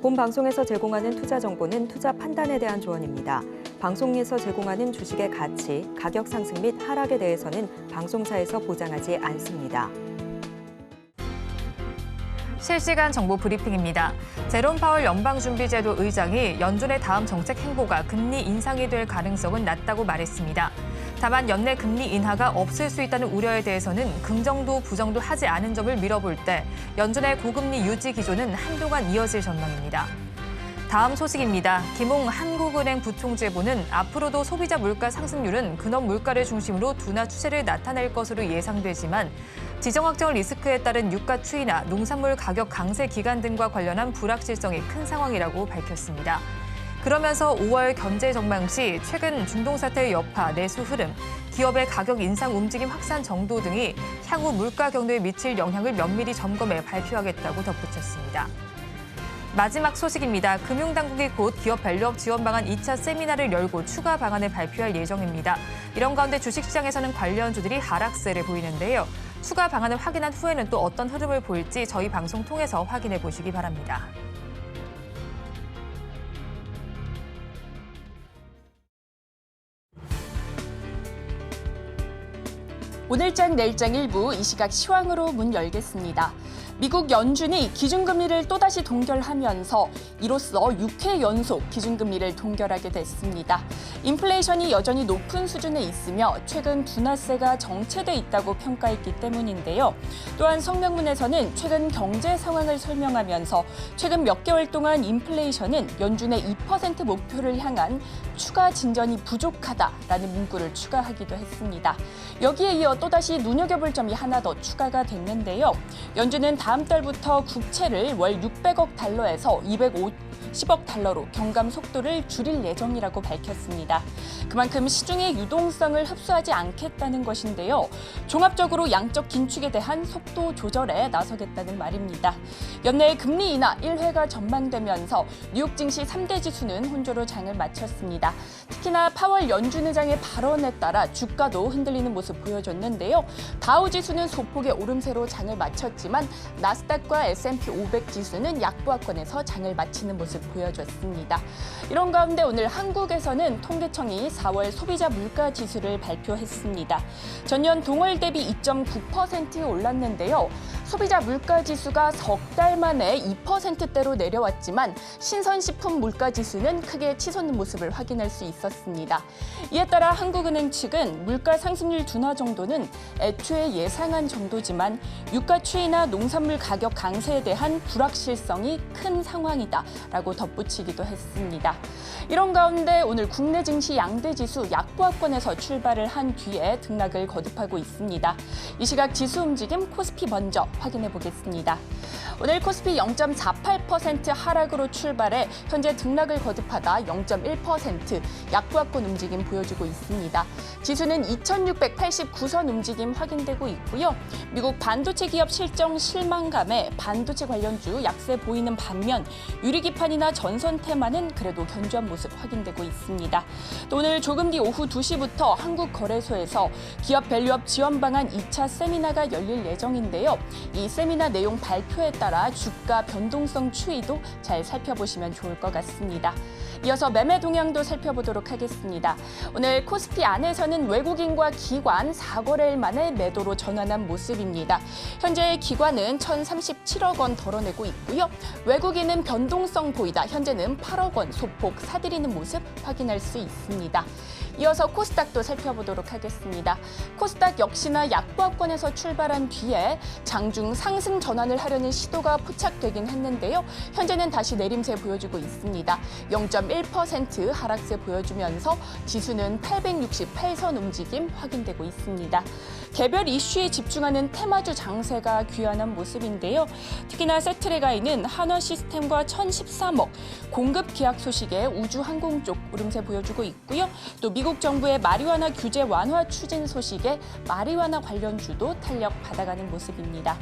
본 방송에서 제공하는 투자 정보는 투자 판단에 대한 조언입니다. 방송에서 제공하는 주식의 가치, 가격 상승 및 하락에 대해서는 방송사에서 보장하지 않습니다. 실시간 정보 브리핑입니다. 제롬 파월 연방준비제도 의장이 연준의 다음 정책 행보가 금리 인상이 될 가능성은 낮다고 말했습니다. 다만 연내 금리 인하가 없을 수 있다는 우려에 대해서는 긍정도 부정도 하지 않은 점을 밀어볼 때 연준의 고금리 유지 기조는 한동안 이어질 전망입니다. 다음 소식입니다. 김웅 한국은행 부총재보는 앞으로도 소비자 물가 상승률은 근원 물가를 중심으로 둔화 추세를 나타낼 것으로 예상되지만 지정 확정 리스크에 따른 유가 추이나 농산물 가격 강세 기간 등과 관련한 불확실성이 큰 상황이라고 밝혔습니다. 그러면서 5월 경제 전망 시 최근 중동 사태의 여파, 내수 흐름, 기업의 가격 인상 움직임 확산 정도 등이 향후 물가 경로에 미칠 영향을 면밀히 점검해 발표하겠다고 덧붙였습니다. 마지막 소식입니다. 금융당국이 곧 기업 밸류업 지원 방안 2차 세미나를 열고 추가 방안을 발표할 예정입니다. 이런 가운데 주식시장에서는 관련주들이 하락세를 보이는데요. 추가 방안을 확인한 후에는 또 어떤 흐름을 보일지 저희 방송 통해서 확인해 보시기 바랍니다. 오늘장 내일장 일부 이 시각 시황으로 문 열겠습니다. 미국 연준이 기준금리를 또다시 동결하면서 이로써 6회 연속 기준금리를 동결하게 됐습니다. 인플레이션이 여전히 높은 수준에 있으며 최근 둔화세가 정체돼 있다고 평가했기 때문인데요. 또한 성명문에서는 최근 경제 상황을 설명하면서 최근 몇 개월 동안 인플레이션은 연준의 2% 목표를 향한 추가 진전이 부족하다라는 문구를 추가하기도 했습니다. 여기에 이어 또다시 눈여겨볼 점이 하나 더 추가가 됐는데요. 연준은 다음 달부터 국채를 월 600억 달러에서 250억 달러로 경감 속도를 줄일 예정이라고 밝혔습니다. 그만큼 시중의 유동성을 흡수하지 않겠다는 것인데요. 종합적으로 양적 긴축에 대한 속도 조절에 나서겠다는 말입니다. 연내 금리 인하 1회가 전망되면서 뉴욕 증시 3대 지수는 혼조로 장을 마쳤습니다. 특히나 파월 연준 의장의 발언에 따라 주가도 흔들리는 모습 보여줬는데요. 다우 지수는 소폭의 오름세로 장을 마쳤지만 나스닥과 S&P 500 지수는 약보합권에서 장을 마치는 모습 보여줬습니다. 이런 가운데 오늘 한국에서는 통계청이 4월 소비자 물가 지수를 발표했습니다. 전년 동월 대비 2.9% 올랐는데요. 소비자 물가 지수가 석 달 만에 2%대로 내려왔지만 신선식품 물가 지수는 크게 치솟는 모습을 확인할 수 있었습니다. 이에 따라 한국은행 측은 물가 상승률 둔화 정도는 애초에 예상한 정도지만 유가 추이나 농산물 가격 강세에 대한 불확실성이 큰 상황이다라고 덧붙이기도 했습니다. 이런 가운데 오늘 국내 증시 양대 지수 약보합권에서 출발을 한 뒤에 등락을 거듭하고 있습니다. 이 시각 지수 움직임 코스피 먼저 확인해 보겠습니다. 오늘 코스피 0.48% 하락으로 출발해 현재 등락을 거듭하다 0.1% 약보합권 움직임 보여주고 있습니다. 지수는 2689선 움직임 확인되고 있고요. 미국 반도체 기업 실적 실망감에 반도체 관련주 약세 보이는 반면 유리기판이나 전선 테마는 그래도 견조한 모습 확인되고 있습니다. 또 오늘 조금 뒤 오후 2시부터 한국거래소에서 기업 밸류업 지원 방안 2차 세미나가 열릴 예정인데요. 이 세미나 내용 발표에 따라 주가 변동성 추이도 잘 살펴보시면 좋을 것 같습니다. 이어서 매매 동향도 살펴보도록 하겠습니다. 오늘 코스피 안에서는 외국인과 기관 4거래일 만에 매도로 전환한 모습입니다. 현재 기관은 1,037억 원 덜어내고 있고요. 외국인은 변동성 보이다 현재는 8억 원 소폭 사들이는 모습 확인할 수 있습니다. 이어서 코스닥도 살펴보도록 하겠습니다. 코스닥 역시나 약보합권에서 출발한 뒤에 장중 상승 전환을 하려는 시도가 포착되긴 했는데요. 현재는 다시 내림세 보여주고 있습니다. 0.1% 하락세 보여주면서 지수는 868선 움직임 확인되고 있습니다. 개별 이슈에 집중하는 테마주 장세가 귀환한 모습인데요. 특히나 세트레가이는 한화시스템과 1,013억, 공급 계약 소식에 우주항공 쪽 오름세 보여주고 있고요. 또 미국 정부의 마리화나 규제 완화 추진 소식에 마리화나 관련주도 탄력 받아가는 모습입니다.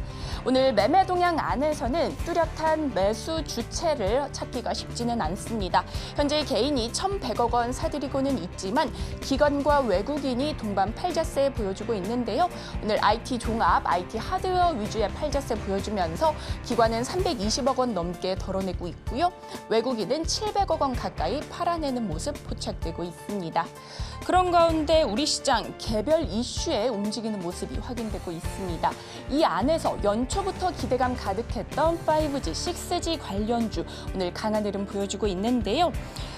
오늘 매매 동향 안에서는 뚜렷한 매수 주체를 찾기가 쉽지는 않습니다. 현재 개인이 1,100억 원 사들이고는 있지만 기관과 외국인이 동반 팔자세 보여주고 있는데요. 오늘 IT 종합, IT 하드웨어 위주의 팔자세 보여주면서 기관은 320억 원 넘게 덜어내고 있고요. 외국인은 700억 원 가까이 팔아내는 모습 포착되고 있습니다. 그런 가운데 우리 시장 개별 이슈에 움직이는 모습이 확인되고 있습니다. 이 안에서 연초부터 기대감 가득했던 5G, 6G 관련주 오늘 강한 흐름 보여주고 있는데요.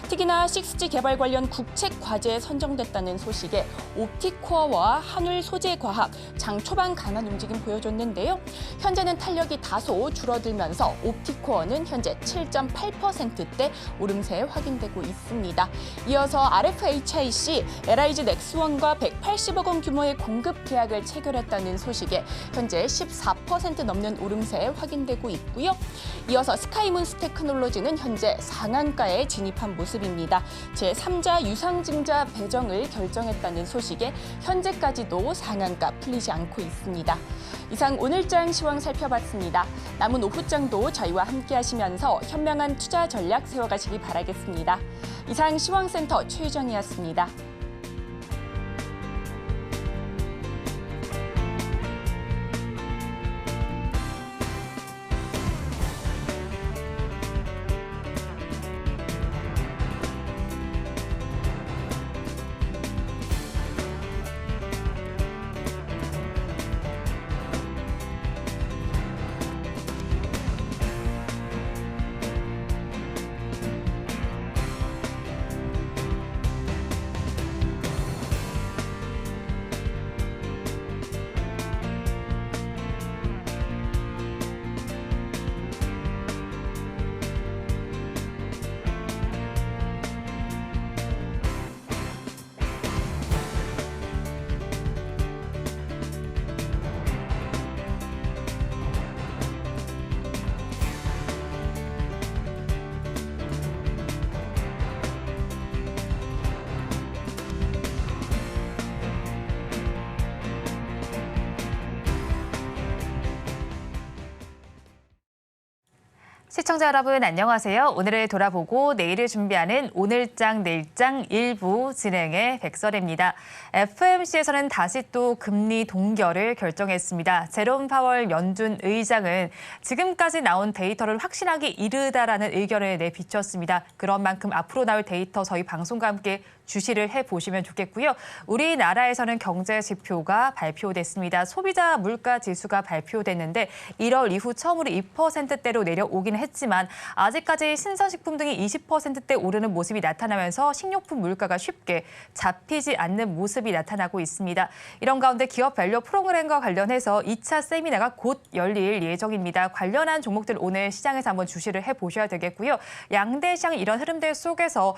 특히나 6G 개발 관련 국책 과제에 선정됐다는 소식에 옵티코어와 한울 소재과학 장 초반 강한 움직임 보여줬는데요. 현재는 탄력이 다소 줄어들면서 옵티코어는 현재 7.8%대 오름세 확인되고 있습니다. 이어서 RFHIC, LIG 넥스원과 180억 원 규모의 공급 계약을 체결했다는 소식에 현재 14% 넘는 오름세 확인되고 있고요. 이어서 스카이문스 테크놀로지는 현재 상한가에 진입한 모습입니다. 제3자 유상증자 배정을 결정했다는 소식에 현재까지도 상한가 풀리지 않고 있습니다. 이상 오늘장 시황 살펴봤습니다. 남은 오후장도 저희와 함께 하시면서 현명한 투자 전략 세워가시기 바라겠습니다. 이상 시황센터 최유정이었습니다. 시청자 여러분 안녕하세요. 오늘을 돌아보고 내일을 준비하는 오늘장 내일장 일부 진행의 백설입니다. FOMC에서는 다시 또 금리 동결을 결정했습니다. 제롬 파월 연준 의장은 지금까지 나온 데이터를 확신하기 이르다라는 의견을 내비쳤습니다. 그런 만큼 앞으로 나올 데이터 저희 방송과 함께 주시를 해보시면 좋겠고요. 우리나라에서는 경제 지표가 발표됐습니다. 소비자 물가 지수가 발표됐는데 1월 이후 처음으로 2%대로 내려오긴 했지만 아직까지 신선식품 등이 20%대 오르는 모습이 나타나면서 식료품 물가가 쉽게 잡히지 않는 모습이 나타나고 있습니다. 이런 가운데 기업 밸류 프로그램과 관련해서 2차 세미나가 곧 열릴 예정입니다. 관련한 종목들 오늘 시장에서 한번 주시를 해보셔야 되겠고요. 양대 시장 이런 흐름들 속에서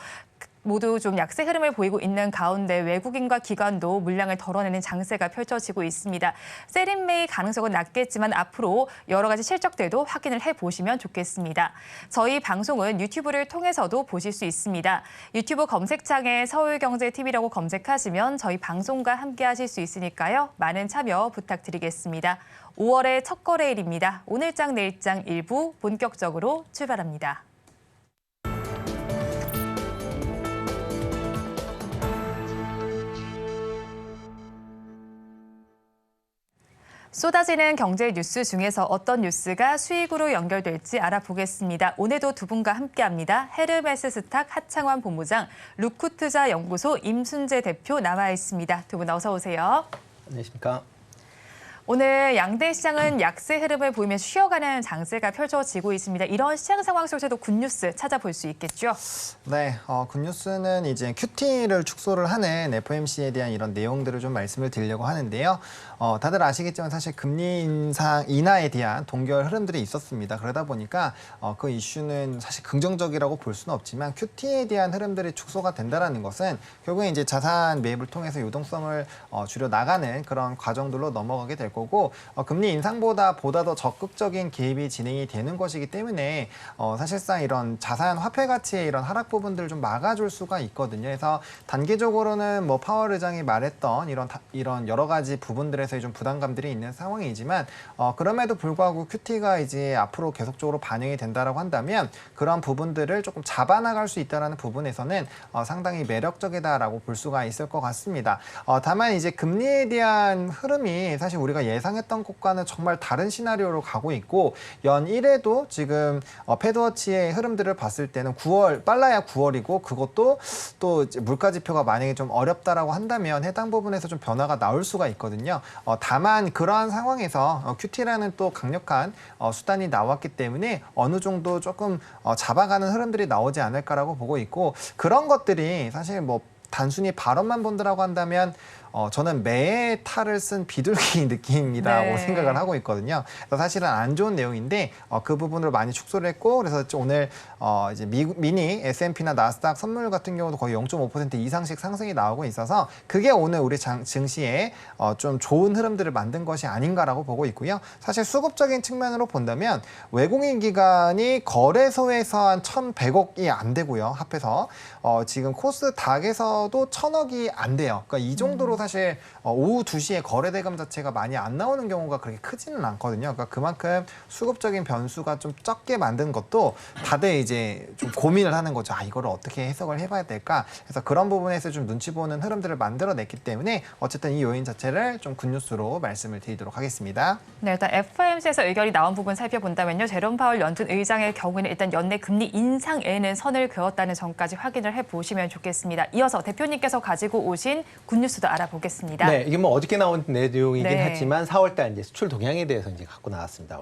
모두 좀 약세 흐름을 보이고 있는 가운데 외국인과 기관도 물량을 덜어내는 장세가 펼쳐지고 있습니다. 세린메이 가능성은 낮겠지만 앞으로 여러 가지 실적들도 확인을 해보시면 좋겠습니다. 저희 방송은 유튜브를 통해서도 보실 수 있습니다. 유튜브 검색창에 서울경제TV라고 검색하시면 저희 방송과 함께 하실 수 있으니까요. 많은 참여 부탁드리겠습니다. 5월의 첫 거래일입니다. 오늘장 내일장 일부 본격적으로 출발합니다. 쏟아지는 경제 뉴스 중에서 어떤 뉴스가 수익으로 연결될지 알아보겠습니다. 오늘도 두 분과 함께합니다. 헤르메스 스탁 하창환 본부장, 루크투자연구소 임순재 대표 나와 있습니다. 두 분 어서 오세요. 안녕하십니까. 오늘 양대 시장은 약세 흐름을 보이면서 쉬어가는 장세가 펼쳐지고 있습니다. 이런 시장 상황 속에서도 굿뉴스 찾아볼 수 있겠죠? 네, 굿뉴스는 이제 QT를 축소를 하는 FOMC에 대한 이런 내용들을 좀 말씀을 드리려고 하는데요. 다들 아시겠지만 사실 금리 인하에 대한 동결 흐름들이 있었습니다. 그러다 보니까 그 이슈는 사실 긍정적이라고 볼 수는 없지만 QT에 대한 흐름들이 축소가 된다는 것은 결국에 이제 자산 매입을 통해서 유동성을 줄여 나가는 그런 과정들로 넘어가게 될 거고 금리 인상보다 더 적극적인 개입이 진행이 되는 것이기 때문에 사실상 이런 자산 화폐 가치의 이런 하락 부분들을 좀 막아줄 수가 있거든요. 그래서 단기적으로는 뭐 파월 의장이 말했던 이런 여러 가지 부분들에서의 좀 부담감들이 있는 상황이지만 그럼에도 불구하고 QT가 이제 앞으로 계속적으로 반영이 된다라고 한다면 그런 부분들을 조금 잡아나갈 수 있다라는 부분에서는 상당히 매력적이다라고 볼 수가 있을 것 같습니다. 다만 이제 금리에 대한 흐름이 사실 우리가 예상했던 것과는 정말 다른 시나리오로 가고 있고 연 1에도 지금 패드워치의 흐름들을 봤을 때는 9월 빨라야 9월이고 그것도 또 이제 물가 지표가 만약에 좀 어렵다라고 한다면 해당 부분에서 좀 변화가 나올 수가 있거든요. 다만 그러한 상황에서 QT라는 또 강력한 수단이 나왔기 때문에 어느 정도 조금 잡아가는 흐름들이 나오지 않을까라고 보고 있고 그런 것들이 사실 뭐 단순히 발언만 본다라고 한다면 저는 매의 탈을 쓴 비둘기 느낌이라고 네. 생각을 하고 있거든요. 그래서 사실은 안 좋은 내용인데 그 부분으로 많이 축소를 했고 그래서 오늘 이제 미니 S&P나 나스닥 선물 같은 경우도 거의 0.5% 이상씩 상승이 나오고 있어서 그게 오늘 우리 증시에 좀 좋은 흐름들을 만든 것이 아닌가라고 보고 있고요. 사실 수급적인 측면으로 본다면 외국인 기관이 거래소에서 한 1,100억이 안 되고요. 합해서 지금 코스닥에서도 1,000억이 안 돼요. 그러니까 이 정도로 사실 오후 2시에 거래 대금 자체가 많이 안 나오는 경우가 그렇게 크지는 않거든요. 그러니까 그만큼 수급적인 변수가 좀 적게 만든 것도 다들 이제 좀 고민을 하는 거죠. 이거를 어떻게 해석을 해봐야 될까? 그래서 그런 부분에서 좀 눈치 보는 흐름들을 만들어냈기 때문에 어쨌든 이 요인 자체를 좀 굿뉴스로 말씀을 드리도록 하겠습니다. 네, 일단 FOMC에서 의견이 나온 부분 살펴본다면요. 제롬 파월 연준 의장의 경우에는 일단 연내 금리 인상에는 선을 그었다는 점까지 확인을 해보시면 좋겠습니다. 이어서 대표님께서 가지고 오신 굿뉴스도 알아보겠습니다. 네, 이게 뭐 어저께 나온 내용이긴 네. 하지만 4월달 이제 수출 동향에 대해서 이제 갖고 나왔습니다.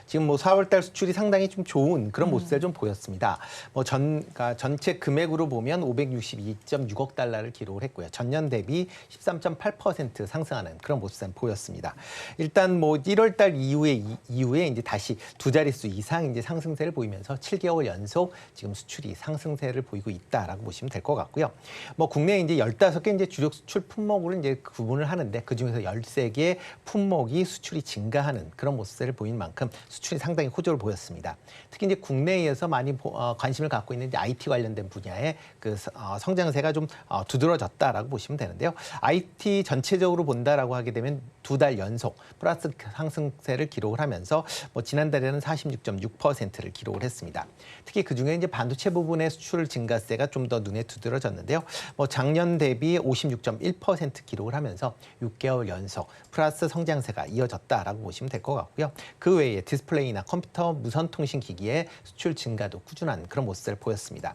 지금 뭐 4월달 수출이 상당히 좀 좋은 그런 모습을 좀 보였습니다. 뭐 그러니까 전체 금액으로 보면 562.6억 달러를 기록을 했고요. 전년 대비 13.8% 상승하는 그런 모습을 보였습니다. 일단 뭐 1월달 이후에 이제 다시 두 자릿수 이상 이제 상승세를 보이면서 7개월 연속 지금 수출이 상승세를 보이고 있다라고 보시면 될 것 같고요. 뭐 국내에 이제 15개 이제 주력 수출 품목으로 이제 구분을 하는데 그 중에서 13개 품목이 수출이 증가하는 그런 모습을 보인 만큼 수출이 상당히 호조를 보였습니다. 특히 이제 국내에서 많이 관심을 갖고 있는 이제 IT 관련된 분야의 그 성장세가 좀 두드러졌다라고 보시면 되는데요. IT 전체적으로 본다라고 하게 되면 두 달 연속 플러스 상승세를 기록을 하면서 뭐 지난달에는 46.6%를 기록을 했습니다. 특히 그 중에 이제 반도체 부분의 수출 증가세가 좀 더 눈에 두드러졌는데요. 뭐 작년 대비 56.1% 기록을 하면서 6개월 연속 플러스 성장세가 이어졌다라고 보시면 될 것 같고요. 그 외에 디스플레이나 컴퓨터, 무선 통신 기기의 수출 증가도 꾸준한 그런 모습을 보였습니다.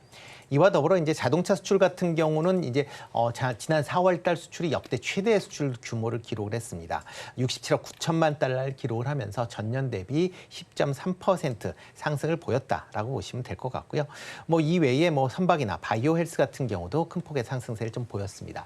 이와 더불어 이제 자동차 수출 같은 경우는 이제 지난 4월달 수출이 역대 최대 수출 규모를 기록을 했습니다. 67억 9천만 달러를 기록을 하면서 전년 대비 10.3% 상승을 보였다라고 보시면 될 것 같고요. 뭐 이외에 뭐 선박이나 바이오 헬스 같은 경우도 큰 폭의 상승세를 좀 보였습니다.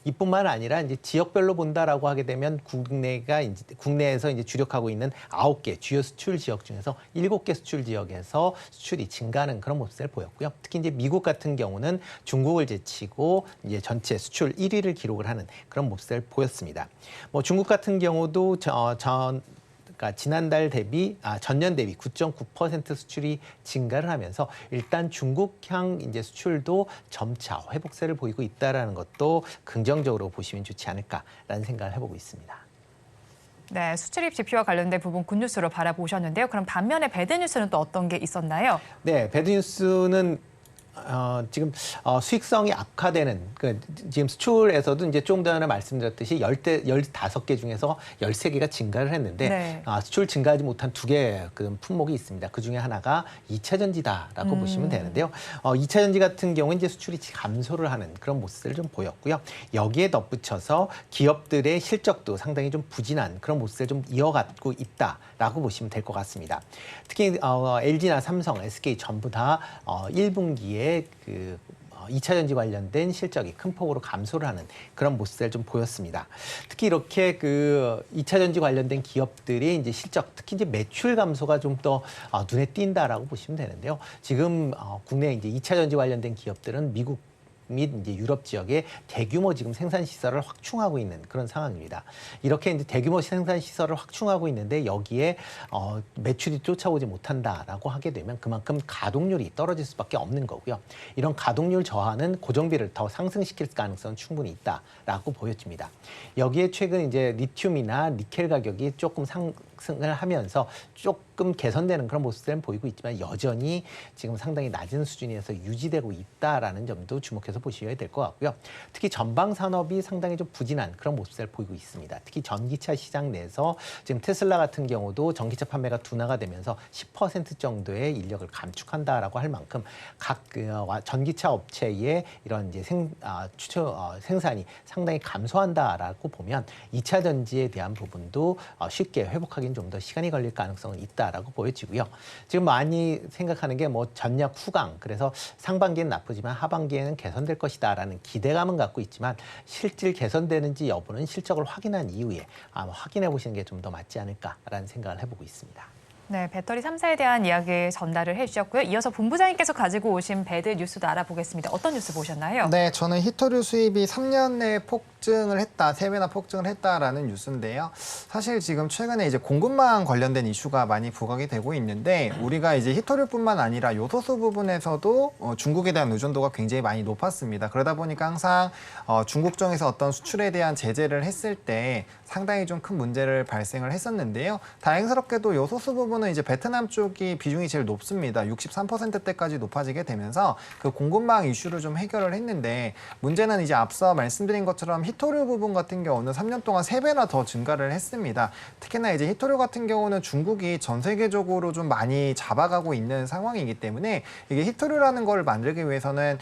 이뿐만 아니라 이제 지역별로 본다라고 하게 되면 국내에서 이제 주력하고 있는 9개 주요 수출 지역 중에서 7개 수출 지역에서 수출이 증가하는 그런 모습을 보였고요. 특히 이제 미국 같은 경우는 중국을 제치고 이제 전체 수출 1위를 기록을 하는 그런 모습을 보였습니다. 뭐 중국 같은 경우도 그러니까 전년 대비 9.9% 수출이 증가를 하면서 일단 중국향 이제 수출도 점차 회복세를 보이고 있다라는 것도 긍정적으로 보시면 좋지 않을까라는 생각을 해보고 있습니다. 네, 수출입 지표와 관련된 부분 굿뉴스로 바라보셨는데요. 그럼 반면에 배드뉴스는 또 어떤 게 있었나요? 네, 배드뉴스는 지금 수익성이 악화되는 지금 수출에서도 이제 조금 전에 말씀드렸듯이 15개 중에서 13개가 증가를 했는데 네. 수출 증가하지 못한 2개 그 품목이 있습니다. 그 중에 하나가 2차 전지다라고 보시면 되는데요. 2차 전지 같은 경우는 이제 수출이 감소를 하는 그런 모습을 좀 보였고요. 여기에 덧붙여서 기업들의 실적도 상당히 좀 부진한 그런 모습을 좀 이어가고 있다라고 보시면 될 것 같습니다. 특히 LG나 삼성, SK 전부 다 1분기에 그 2차 전지 관련된 실적이 큰 폭으로 감소를 하는 그런 모습을 좀 보였습니다. 특히 이렇게 그 2차 전지 관련된 기업들이 이제 실적, 특히 이제 매출 감소가 좀 더 눈에 띈다라고 보시면 되는데요. 지금 국내 이제 2차 전지 관련된 기업들은 미국 및 이제 유럽 지역에 대규모 지금 생산 시설을 확충하고 있는 그런 상황입니다. 이렇게 이제 대규모 생산 시설을 확충하고 있는데 여기에 매출이 쫓아오지 못한다라고 하게 되면 그만큼 가동률이 떨어질 수밖에 없는 거고요. 이런 가동률 저하는 고정비를 더 상승시킬 가능성은 충분히 있다라고 보여집니다. 여기에 최근 이제 리튬이나 니켈 가격이 조금 상승을 하면서 조금 개선되는 그런 모습들은 보이고 있지만 여전히 지금 상당히 낮은 수준에서 유지되고 있다라는 점도 주목해서 보셔야 될 것 같고요. 특히 전방 산업이 상당히 좀 부진한 그런 모습들을 보이고 있습니다. 특히 전기차 시장 내에서 지금 테슬라 같은 경우도 전기차 판매가 둔화가 되면서 10% 정도의 인력을 감축한다라고 할 만큼 각 전기차 업체의 이런 이제 생산이 상당히 감소한다라고 보면 2차 전지에 대한 부분도 쉽게 회복하기는 좀 더 시간이 걸릴 가능성은 있다라고 보여지고요. 지금 많이 생각하는 게 뭐 전략 후강, 그래서 상반기에는 나쁘지만 하반기에는 개선될 것이다라는 기대감은 갖고 있지만 실질 개선되는지 여부는 실적을 확인한 이후에 아마 확인해 보시는 게 좀 더 맞지 않을까라는 생각을 해보고 있습니다. 네, 배터리 3사에 대한 이야기 전달을 해주셨고요. 이어서 본부장님께서 가지고 오신 배드 뉴스도 알아보겠습니다. 어떤 뉴스 보셨나요? 네, 저는 히토류 수입이 3년 내에 폭증을 했다, 3배나 폭증을 했다라는 뉴스인데요. 사실 지금 최근에 이제 공급망 관련된 이슈가 많이 부각이 되고 있는데 우리가 이제 히토류뿐만 아니라 요소수 부분에서도 중국에 대한 의존도가 굉장히 많이 높았습니다. 그러다 보니까 항상 중국 쪽에서 어떤 수출에 대한 제재를 했을 때 상당히 좀 큰 문제를 발생을 했었는데요. 다행스럽게도 요소수 부분은 이제 베트남 쪽이 비중이 제일 높습니다. 63%대까지 높아지게 되면서 그 공급망 이슈를 좀 해결을 했는데 문제는 이제 앞서 말씀드린 것처럼 히토류 부분 같은 경우는 3년 동안 3배나 더 증가를 했습니다. 특히나 이제 히토류 같은 경우는 중국이 전 세계적으로 좀 많이 잡아가고 있는 상황이기 때문에 이게 히토류라는 걸 만들기 위해서는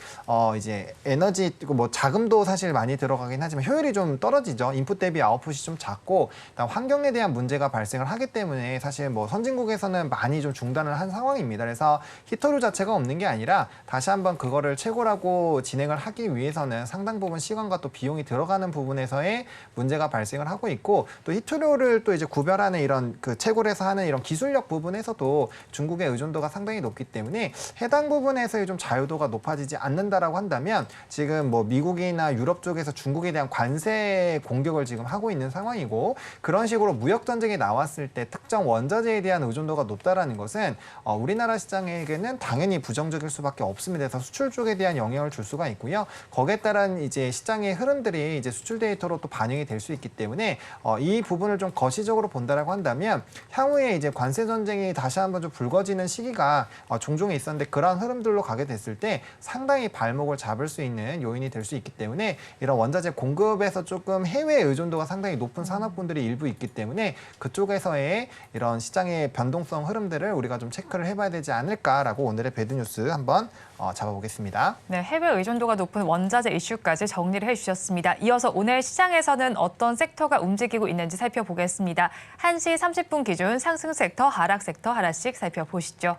이제 에너지 뭐 자금도 사실 많이 들어가긴 하지만 효율이 좀 떨어지죠. 인풋 대비 아웃풋이 좀 작고 그다음 환경에 대한 문제가 발생을 하기 때문에 사실 뭐 선진국에서는 많이 좀 중단을 한 상황입니다. 그래서 히토류 자체가 없는 게 아니라 다시 한번 그거를 채굴하고 진행을 하기 위해서는 상당 부분 시간과 또 비용이 들어가는 부분에서의 문제가 발생을 하고 있고 또 히토류를 또 이제 구별하는 이런 그 채굴해서 하는 이런 기술력 부분에서도 중국의 의존도가 상당히 높기 때문에 해당 부분에서의 좀 자유도가 높아지지 않는다라고 한다면 지금 뭐 미국이나 유럽 쪽에서 중국에 대한 관세 공격을 지금 하고 있는 상황이고 그런 식으로 무역 전쟁이 나왔을 때 특정 원자재에 대한 의존도가 높다라는 것은 우리나라 시장에게는 당연히 부정적일 수밖에 없습니다. 그래서 수출 쪽에 대한 영향을 줄 수가 있고요. 거기에 따른 이제 시장의 흐름들이 이제 수출 데이터로 또 반영이 될 수 있기 때문에 이 부분을 좀 거시적으로 본다라고 한다면 향후에 이제 관세 전쟁이 다시 한번 좀 불거지는 시기가 종종 있었는데 그러한 흐름들로 가게 됐을 때 상당히 발목을 잡을 수 있는 요인이 될 수 있기 때문에 이런 원자재 공급에서 조금 해외 의존도가 상당히 높은 산업군들이 일부 있기 때문에 그쪽에서의 이런 시장의 변동성 흐름들을 우리가 좀 체크를 해봐야 되지 않을까라고 오늘의 배드뉴스 한번 잡아보겠습니다. 네, 해외 의존도가 높은 원자재 이슈까지 정리를 해주셨습니다. 이어서 오늘 시장에서는 어떤 섹터가 움직이고 있는지 살펴보겠습니다. 1시 30분 기준 상승 섹터, 하락 섹터 하나씩 살펴보시죠.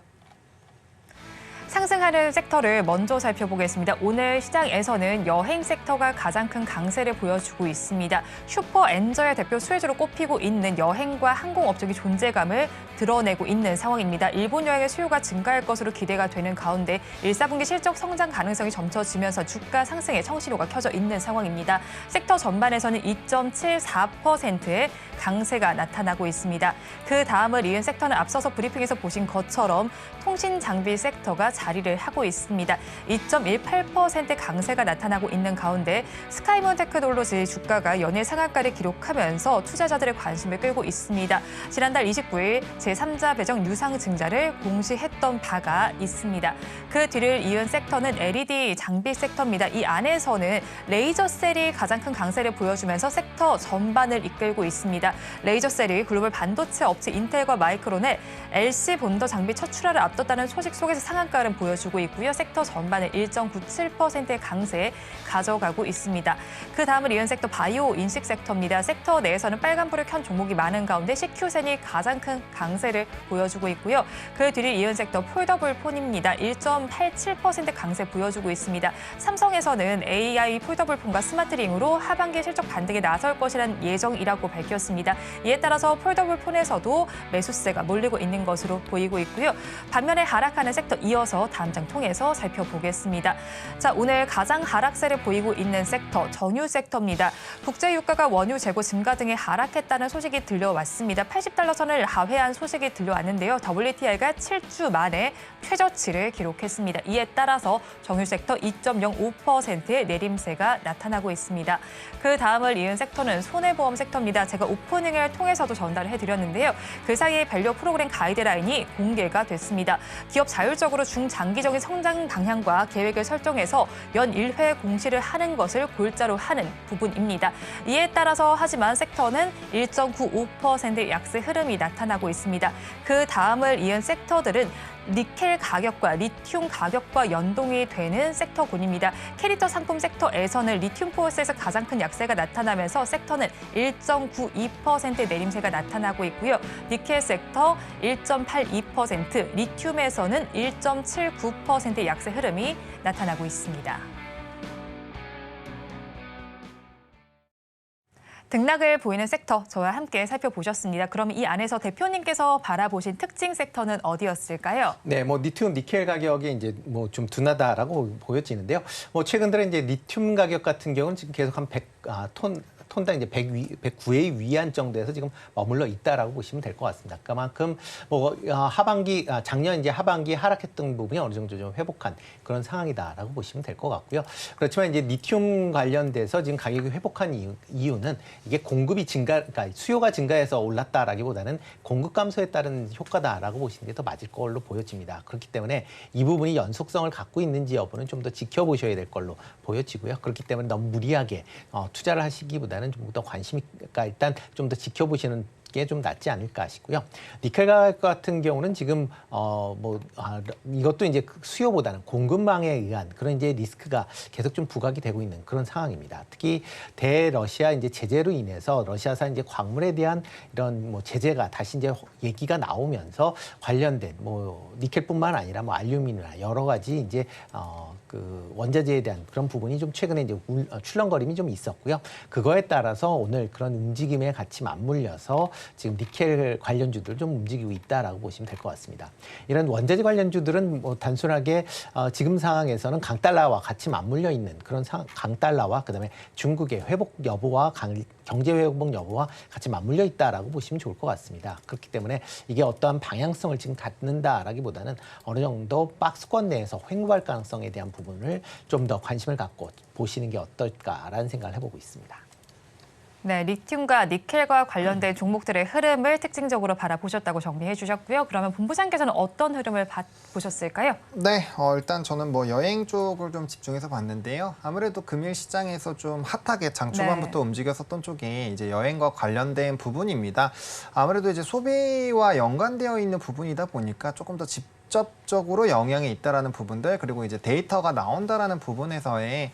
상승하는 섹터를 먼저 살펴보겠습니다. 오늘 시장에서는 여행 섹터가 가장 큰 강세를 보여주고 있습니다. 슈퍼 엔저의 대표 수혜주로 꼽히고 있는 여행과 항공업종이 존재감을 드러내고 있는 상황입니다. 일본 여행의 수요가 증가할 것으로 기대가 되는 가운데 1, 4분기 실적 성장 가능성이 점쳐지면서 주가 상승에 청신호가 켜져 있는 상황입니다. 섹터 전반에서는 2.74%의 강세가 나타나고 있습니다. 그 다음을 이은 섹터는 앞서서 브리핑에서 보신 것처럼 통신 장비 섹터가 자리를 하고 있습니다. 2.18% 강세가 나타나고 있는 가운데 스카이문 테크놀로지 주가가 연일 상한가를 기록하면서 투자자들의 관심을 끌고 있습니다. 지난달 29일 제3자 배정 유상 증자를 공시했던 바가 있습니다. 그 뒤를 이은 섹터는 LED 장비 섹터입니다. 이 안에서는 레이저셀이 가장 큰 강세를 보여주면서 섹터 전반을 이끌고 있습니다. 레이저셀이 글로벌 반도체 업체 인텔과 마이크론의 LC 본더 장비 첫 출하를 앞뒀다는 소식 속에서 상한가를 보여주고 있고요. 섹터 전반을 1.97%의 강세에 가져가고 있습니다. 그 다음을 이은 섹터 바이오 인식 섹터입니다. 섹터 내에서는 빨간불을 켠 종목이 많은 가운데 CQ센이 가장 큰 강세를 보여주고 있고요. 그 뒤를 이은 섹터 폴더블 폰입니다. 1.87% 강세 보여주고 있습니다. 삼성에서는 AI 폴더블 폰과 스마트링으로 하반기 실적 반등에 나설 것이라는 예정이라고 밝혔습니다. 이에 따라서 폴더블 폰에서도 매수세가 몰리고 있는 것으로 보이고 있고요. 반면에 하락하는 섹터 이어서 이어서 다음 장 통해서 살펴보겠습니다. 자, 오늘 가장 하락세를 보이고 있는 섹터, 정유 섹터입니다. 국제 유가가 원유 재고 증가 등에 하락했다는 소식이 들려왔습니다. 80달러 선을 하회한 소식이 들려왔는데요. WTI가 7주 만에 최저치를 기록했습니다. 이에 따라서 정유 섹터 2.05%의 내림세가 나타나고 있습니다. 그 다음을 이은 섹터는 손해보험 섹터입니다. 제가 오프닝을 통해서도 전달을 해드렸는데요. 그 사이에 밸류 프로그램 가이드라인이 공개가 됐습니다. 기업 자율적으로 중장기적인 성장 방향과 계획을 설정해서 연 1회 공시를 하는 것을 골자로 하는 부분입니다. 이에 따라서 하지만 섹터는 1.95%의 약세 흐름이 나타나고 있습니다. 그 다음을 이은 섹터들은 니켈 가격과 리튬 가격과 연동이 되는 섹터군입니다. 캐리터 상품 섹터에서는 리튬 포스에서 가장 큰 약세가 나타나면서 섹터는 1.92%의 내림세가 나타나고 있고요. 니켈 섹터 1.82%, 리튬에서는 1.79%의 약세 흐름이 나타나고 있습니다. 등락을 보이는 섹터 저와 함께 살펴보셨습니다. 그럼 이 안에서 대표님께서 바라보신 특징 섹터는 어디였을까요? 네, 뭐 리튬, 니켈 가격이 이제 뭐 좀 둔하다라고 보여지는데요. 뭐 최근 들어 이제 리튬 가격 같은 경우는 지금 계속 한 100톤당 이제 109의 위안 정도에서 지금 머물러 있다라고 보시면 될 것 같습니다. 그만큼 뭐 작년 이제 하반기 하락했던 부분이 어느 정도 좀 회복한 그런 상황이다라고 보시면 될 것 같고요. 그렇지만 이제 리튬 관련돼서 지금 가격이 회복한 이유는 이게 공급이 그러니까 수요가 증가해서 올랐다라기보다는 공급 감소에 따른 효과다라고 보시는 게 더 맞을 걸로 보여집니다. 그렇기 때문에 이 부분이 연속성을 갖고 있는지 여부는 좀 더 지켜보셔야 될 걸로 보여지고요. 그렇기 때문에 너무 무리하게 투자를 하시기보다는 좀 더 관심이니까 일단 좀 더 지켜보시는 게 좀 낫지 않을까 싶고요. 니켈 가격 같은 경우는 지금 이것도 이제 수요보다는 공급망에 의한 그런 이제 리스크가 계속 좀 부각이 되고 있는 그런 상황입니다. 특히 대러시아 이제 제재로 인해서 러시아산 이제 광물에 대한 이런 뭐 제재가 다시 이제 얘기가 나오면서 관련된 뭐 니켈뿐만 아니라 뭐 알루미늄이나 여러 가지 이제 그 원자재에 대한 그런 부분이 좀 최근에 이제 출렁거림이 좀 있었고요. 그거에 따라서 오늘 그런 움직임에 같이 맞물려서 지금 니켈 관련주들 좀 움직이고 있다라고 보시면 될 것 같습니다. 이런 원자재 관련주들은 뭐 단순하게 지금 상황에서는 강달러와 같이 맞물려 있는 그런 강달러와 그다음에 중국의 회복 여부와 경제 회복 여부와 같이 맞물려 있다라고 보시면 좋을 것 같습니다. 그렇기 때문에 이게 어떠한 방향성을 지금 갖는다라기보다는 어느 정도 박스권 내에서 횡보할 가능성에 대한 부분을 좀 더 관심을 갖고 보시는 게 어떨까라는 생각을 해보고 있습니다. 네, 리튬과 니켈과 관련된 종목들의 흐름을 특징적으로 바라보셨다고 정리해 주셨고요. 그러면 본부장께서는 어떤 흐름을 보셨을까요? 네, 일단 저는 뭐 여행 쪽을 좀 집중해서 봤는데요. 아무래도 금일 시장에서 좀 핫하게 장 초반부터 움직였었던 쪽이 이제 여행과 관련된 부분입니다. 아무래도 이제 소비와 연관되어 있는 부분이다 보니까 조금 더 직접적으로 영향이 있다라는 부분들, 그리고 이제 데이터가 나온다라는 부분에서의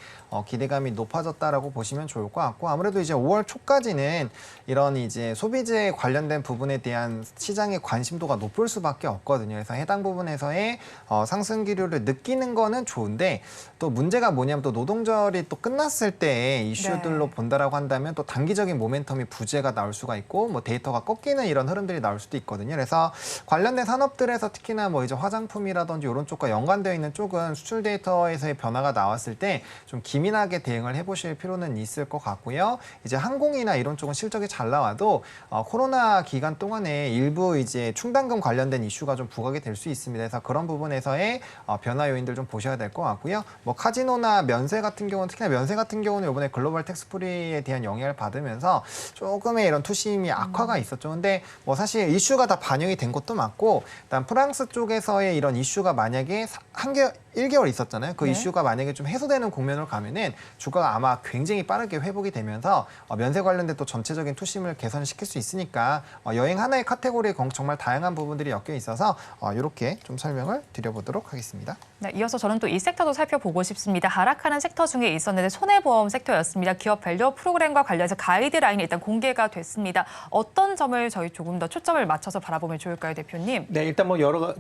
기대감이 높아졌다라고 보시면 좋을 것 같고, 아무래도 이제 5월 초까지는 이런 이제 소비재 관련된 부분에 대한 시장의 관심도가 높을 수밖에 없거든요. 그래서 해당 부분에서의 상승 기류를 느끼는 거는 좋은데, 또 문제가 뭐냐면 또 노동절이 또 끝났을 때의 이슈들로 본다라고 한다면 또 단기적인 모멘텀이 부재가 나올 수가 있고, 뭐 데이터가 꺾이는 이런 흐름들이 나올 수도 있거든요. 그래서 관련된 산업들에서 특히나 뭐 이제 화장품이라든지 이런 쪽과 연관되어 있는 쪽은 수출 데이터에서의 변화가 나왔을 때 좀 기민하게 대응을 해보실 필요는 있을 것 같고요. 이제 항공이나 이런 쪽은 실적이 잘 나와도 코로나 기간 동안에 일부 이제 충당금 관련된 이슈가 좀 부각이 될 수 있습니다. 그래서 그런 부분에서의 변화 요인들 좀 보셔야 될 것 같고요. 뭐 카지노나 면세 같은 경우는, 특히나 면세 같은 경우는 이번에 글로벌 텍스프리에 대한 영향을 받으면서 조금의 이런 투심이 악화가 있었죠. 근데 뭐 사실 이슈가 다 반영이 된 것도 맞고, 일단 프랑스 쪽에서의 이런 이슈가 만약에 1개월 있었잖아요. 그 이슈가 만약에 좀 해소되는 국면으로 가면은 주가가 아마 굉장히 빠르게 회복이 되면서 면세 관련된 또 전체적인 투심을 개선시킬 수 있으니까 여행 하나의 카테고리에 정말 다양한 부분들이 엮여 있어서 이렇게 좀 설명을 드려보도록 하겠습니다. 네, 이어서 저는 또 이 섹터도 살펴보고 싶습니다. 하락하는 섹터 중에 있었는데 손해보험 섹터였습니다. 기업 밸류 프로그램과 관련해서 가이드라인이 일단 공개가 됐습니다. 어떤 점을 저희 조금 더 초점을 맞춰서 바라보면 좋을까요, 대표님? 네, 일단 뭐 여러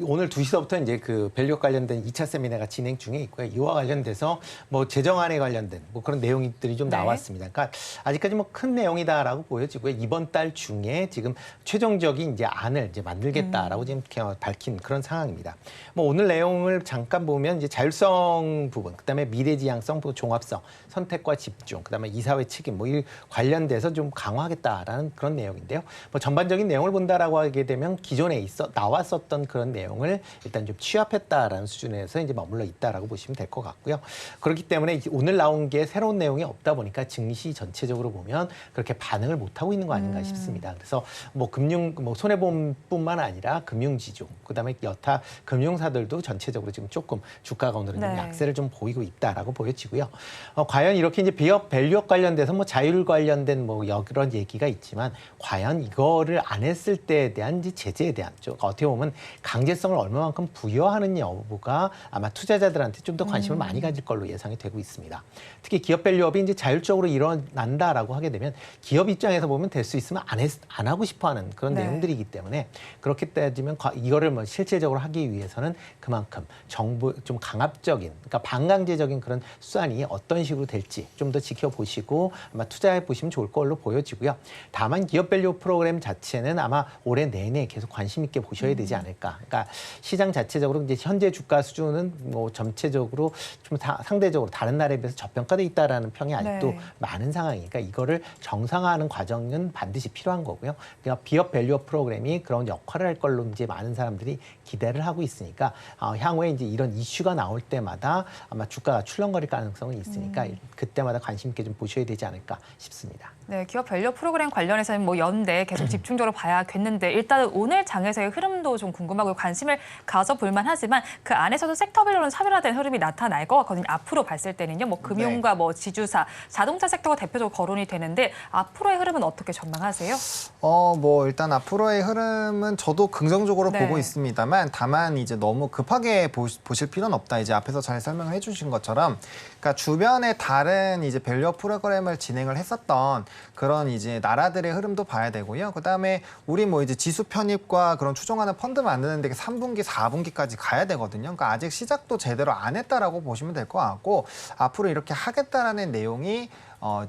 오늘 2시서부터 이제 그 밸류 관련된 2차 세미나가 진행 중에 있고요. 이와 관련돼서 뭐 재정안에 관련된 뭐 그런 내용들이 좀 네. 나왔습니다. 그러니까 아직까지 뭐 큰 내용이다라고 보여지고요. 이번 달 중에 지금 최종적인 이제 안을 이제 만들겠다라고 지금 밝힌 그런 상황입니다. 뭐 오늘 내용을 잠깐 보면 이제 자율성 부분, 그다음에 미래지향성, 종합성, 선택과 집중, 그다음에 이사회 책임 뭐 이 관련돼서 좀 강화하겠다라는 그런 내용인데요. 뭐 전반적인 내용을 본다라고 하게 되면 기존에 나왔었던 그런 내용을 일단 좀 취합했다라는 수준에서 이제 머물러 있다라고 보시면 될 것 같고요. 그렇기 때문에 오늘 나온 게 새로운 내용이 없다 보니까 증시 전체적으로 보면 그렇게 반응을 못 하고 있는 거 아닌가 싶습니다. 그래서 뭐 손해보험뿐만 아니라 금융지주, 그다음에 여타 금융사들도 전체적으로 지금 조금 주가가 오늘은 좀 네. 약세를 좀 보이고 있다라고 보여지고요. 과연 이렇게 이제 비업 밸류업 관련돼서 뭐 자율 관련된 뭐 그런 얘기가 있지만 과연 이거를 안 했을 때에 대한 이제 제재에 대한 어떻게 보면 강제성을 얼마만큼 부여하는 여부가 아마 투자자들한테 좀 더 관심을 많이 가질 걸로 예상이 되고 있습니다. 특히 기업 밸류업이 이제 자율적으로 일어난다라고 하게 되면 기업 입장에서 보면 될 수 있으면 안 하고 싶어하는 그런 네. 내용들이기 때문에 그렇게 따지면 이거를 뭐 실질적으로 하기 위해서는 그만큼 정부 좀 강압적인, 그러니까 반강제적인 그런 수단이 어떤 식으로 될지 좀 더 지켜보시고 아마 투자해 보시면 좋을 걸로 보여지고요. 다만 기업 밸류 프로그램 자체는 아마 올해 내내 계속 관심 있게 보셔야 되지 않을까. 그러니까 시장 자체적으로 이제 현재 주가 수준은 뭐 전체적으로 좀 상대적으로 다른 나라에 비해서 저평가돼 있다라는 평이 아직도 네. 많은 상황이니까 이거를 정상화하는 과정은 반드시 필요한 거고요. 그러니까 비업 밸류업 프로그램이 그런 역할을 할 걸로 이제 많은 사람들이 기대를 하고 있으니까 향후에 이제 이런 이슈가 나올 때마다 아마 주가가 출렁거릴 가능성은 있으니까 그때마다 관심 있게 좀 보셔야 되지 않을까 싶습니다. 네, 기업 밸류 프로그램 관련해서는 뭐 연내 계속 집중적으로 봐야겠는데 일단 오늘 장에서의 흐름도 좀 궁금하고 관심을 가져볼 만하지만 그 안에서도 섹터별로는 차별화된 흐름이 나타날 것 같거든요. 앞으로 봤을 때는요. 뭐 금융과 뭐 지주사, 자동차 섹터가 대표적으로 거론이 되는데 앞으로의 흐름은 어떻게 전망하세요? 뭐 일단 앞으로의 흐름은 저도 긍정적으로 네. 보고 있습니다만 다만 이제 너무 급하게 보실 필요는 없다. 이제 앞에서 잘 설명을 해주신 것처럼 그러니까 주변에 다른 이제 밸류업 프로그램을 진행을 했었던 그런 이제 나라들의 흐름도 봐야 되고요. 그다음에 우리 뭐 이제 지수 편입과 그런 추종하는 펀드 만드는 데 3분기, 4분기까지 가야 되거든요. 그러니까 아직 시작도 제대로 안 했다라고 보시면 될 것 같고 앞으로 이렇게 하겠다라는 내용이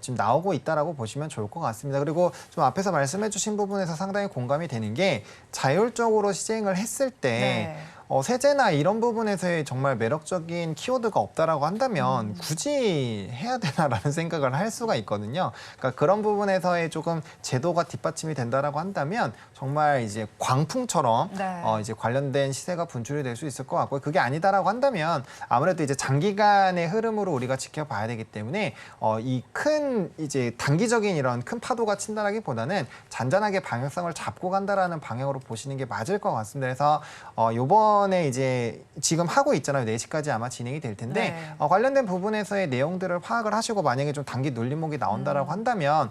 지금 나오고 있다라고 보시면 좋을 것 같습니다. 그리고 좀 앞에서 말씀해주신 부분에서 상당히 공감이 되는 게 자율적으로 시행을 했을 때 세제나 이런 부분에서의 정말 매력적인 키워드가 없다라고 한다면 굳이 해야 되나라는 생각을 할 수가 있거든요. 그러니까 그런 부분에서의 조금 제도가 뒷받침이 된다라고 한다면 정말 이제 광풍처럼 네. 이제 관련된 시세가 분출이 될 수 있을 것 같고요. 그게 아니다라고 한다면 아무래도 이제 장기간의 흐름으로 우리가 지켜봐야 되기 때문에 이 큰 이제 단기적인 이런 큰 파도가 친다라기보다는 잔잔하게 방향성을 잡고 간다라는 방향으로 보시는 게 맞을 것 같습니다. 그래서 요번에 이제 지금 하고 있잖아요. 4시까지 아마 진행이 될 텐데 네. 관련된 부분에서의 내용들을 파악을 하시고 만약에 좀 단기 눌림목이 나온다라고 한다면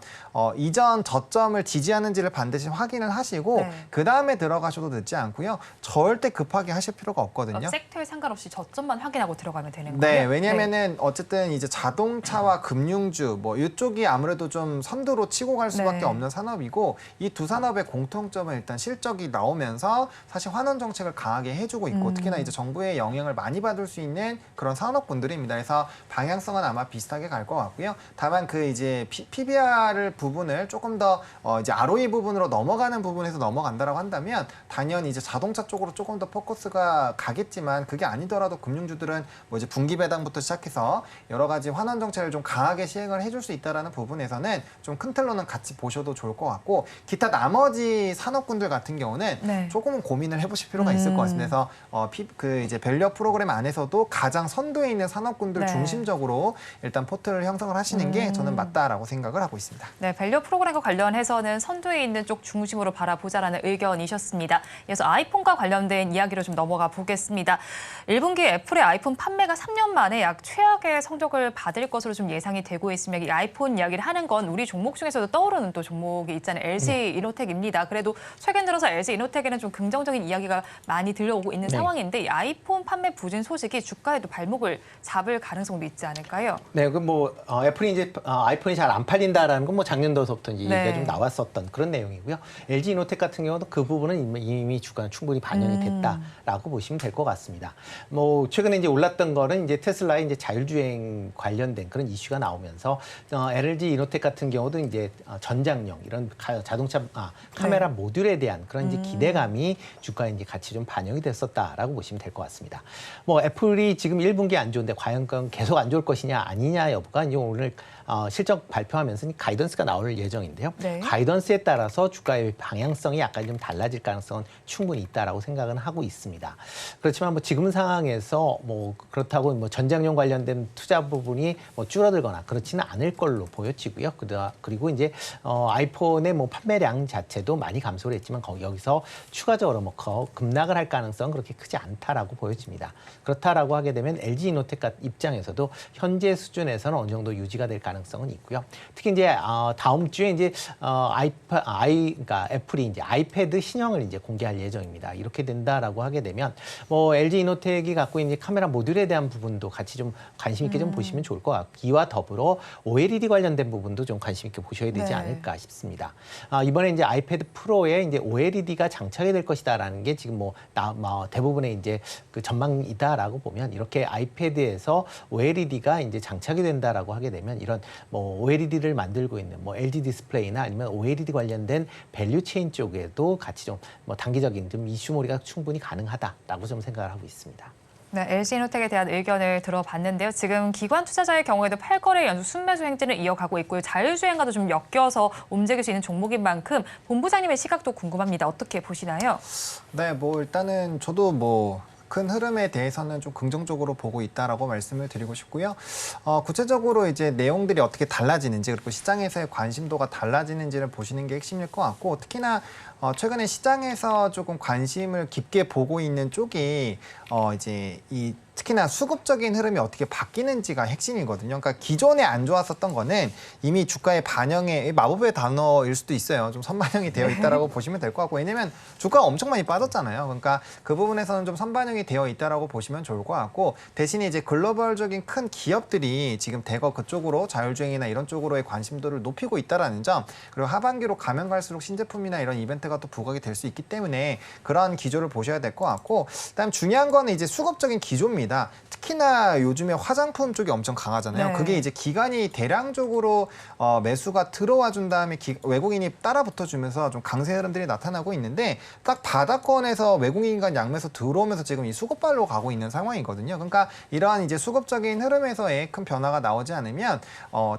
이전 저점을 지지하는지를 반드시 확인을 하시고 네. 그 다음에 들어가셔도 늦지 않고요. 절대 급하게 하실 필요가 없거든요. 섹터에 상관없이 저점만 확인하고 들어가면 되는 네, 거예요? 왜냐면은 어쨌든 이제 자동차와 금융주 뭐 이쪽이 아무래도 좀 선두로 치고 갈 수밖에 네. 없는 산업이고 이 두 산업의 공통점은 일단 실적이 나오면서 사실 환원 정책을 강하게 해주고 있고 특히나 이제 정부의 영향을 많이 받을 수 있는 그런 산업군들입니다. 그래서 방향성은 아마 비슷하게 갈 것 같고요. 다만 그 이제 PBR 부분을 조금 더 이제 ROE 부분으로 넘어가는 부분에서 넘어간다라고 한다면 당연히 이제 자동차 쪽으로 조금 더 포커스가 가겠지만 그게 아니더라도 금융주들은 뭐 이제 분기 배당부터 시작해서 여러 가지 환원 정책을 좀 강하게 시행을 해줄 수 있다라는 부분에서는 좀 큰 틀로는 같이 보셔도 좋을 것 같고 기타 나머지 산업군들 같은 경우는 네. 조금은 고민을 해보실 필요가 있을 것 같습니다. 그래서 그 이제 밸류업 프로그램 안에서도 가장 선두에 있는 산업군들 네. 중심적으로 일단 포트를 형성을 하시는 게 저는 맞다라고 생각을 하고 있습니다. 네, 밸류 프로그램과 관련해서는 선두에 있는 쪽 중심으로 바라보자라는 의견이셨습니다. 이어서 아이폰과 관련된 이야기로 좀 넘어가 보겠습니다. 1분기 애플의 아이폰 판매가 3년 만에 약 최악의 성적을 받을 것으로 좀 예상이 되고 있으며 이 아이폰 이야기를 하는 건 우리 종목 중에서도 떠오르는 또 종목이 있잖아요. LG 이노텍입니다. 그래도 최근 들어서 LG 이노텍에는 좀 긍정적인 이야기가 많이 들려오고 있는 네. 상황인데 이 아이폰 판매 부진 소식이 주가에도 발목을 잡을 가능성도 있지 않을까요? 네, 그 뭐 애플이 이제 아이폰이 잘 안 팔린다라는 건 뭐 작년도서부터 이제 네. 얘기가 좀 나왔었던 그런 내용이고요. LG 이노텍 같은 경우도 그 부분은 이미 주가는 충분히 반영이 됐다라고 보시면 될 것 같습니다. 뭐 최근에 이제 올랐던 거는 이제 테슬라의 이제 자율주행 관련된 그런 이슈가 나오면서 LG 이노텍 같은 경우도 이제 전장용 이런 자동차 카메라 네. 모듈에 대한 그런 이제 기대감이 주가에 이제 같이 좀 반영이 됐었다라고 보시면 될 것 같습니다. 뭐 애플이 지금 1분기 안 좋은데 과연 그건 계속 안 좋을 것이냐 아니냐 여부가 이제 오늘 실적 발표하면서 가이던스가 나올 예정인데요. 네. 가이던스에 따라서 주가의 방향성이 약간 좀 달라질 가능성은 충분히 있다라고 생각은 하고 있습니다. 그렇지만 뭐 지금 상황에서 뭐 그렇다고 뭐 전장용 관련된 투자 부분이 뭐 줄어들거나 그렇지는 않을 걸로 보여지고요. 그리고 이제 아이폰의 뭐 판매량 자체도 많이 감소를 했지만 여기서 추가적으로 뭐 급락을 할 가능성은 그렇게 크지 않다라고 보여집니다. 그렇다라고 하게 되면 LG 이노텍 입장에서도 현재 수준에서는 어느 정도 유지가 될 가능성은 있고요. 특히 이제 다음 주에 이제 그러니까 애플이 이제 아이패드 신형을 이제 공개할 예정입니다. 이렇게 된다라고 하게 되면 뭐 LG 이노텍이 갖고 있는 카메라 모듈에 대한 부분도 같이 좀 관심 있게 좀 보시면 좋을 것 같고 이와 더불어 OLED 관련된 부분도 좀 관심 있게 보셔야 되지 네. 않을까 싶습니다. 이번에 이제 아이패드 프로에 이제 OLED가 장착이 될 것이다라는 게 지금 뭐 대부분의 이제 그 전망이다라고 보면 이렇게 아이패드에서 OLED가 이제 장착이 된다라고 하게 되면 이런 뭐 OLED를 만들고 있는 뭐 LG 디스플레이나 아니면 OLED 관련된 밸류 체인 쪽에도 같이 좀 뭐 단기적인 좀 이슈몰이가 충분히 가능하다라고 좀 생각을 하고 있습니다. 네, LG 이노텍에 대한 의견을 들어봤는데요. 지금 기관 투자자의 경우에도 8거래 연속 순매수 행진을 이어가고 있고요. 자율주행과도 좀 엮여서 움직일 수 있는 종목인 만큼 본부장님의 시각도 궁금합니다. 어떻게 보시나요? 네, 뭐 일단은 저도 뭐 큰 흐름에 대해서는 좀 긍정적으로 보고 있다라고 말씀을 드리고 싶고요. 구체적으로 이제 내용들이 어떻게 달라지는지 그리고 시장에서의 관심도가 달라지는지를 보시는 게 핵심일 것 같고 특히나 최근에 시장에서 조금 관심을 깊게 보고 있는 쪽이 이제 특히나 수급적인 흐름이 어떻게 바뀌는지가 핵심이거든요. 그러니까 기존에 안 좋았었던 거는 이미 주가의 반영의 마법의 단어일 수도 있어요. 좀 선반영이 되어 있다라고 보시면 될 것 같고 왜냐면 주가가 엄청 많이 빠졌잖아요. 그러니까 그 부분에서는 좀 선반영이 되어 있다라고 보시면 좋을 것 같고 대신에 이제 글로벌적인 큰 기업들이 지금 대거 그쪽으로 자율주행이나 이런 쪽으로의 관심도를 높이고 있다라는 점 그리고 하반기로 가면 갈수록 신제품이나 이런 이벤트가 또 부각이 될 수 있기 때문에 그러한 기조를 보셔야 될 것 같고 그다음 중요한 거는 이제 수급적인 기조입니다. 특히나 요즘에 화장품 쪽이 엄청 강하잖아요. 네. 그게 이제 기관이 대량적으로 매수가 들어와 준 다음에 외국인이 따라 붙어주면서 좀 강세 흐름들이 나타나고 있는데 딱 바닥권에서 외국인 간 양매수 들어오면서 지금 이 수급발로 가고 있는 상황이거든요. 그러니까 이러한 이제 수급적인 흐름에서의 큰 변화가 나오지 않으면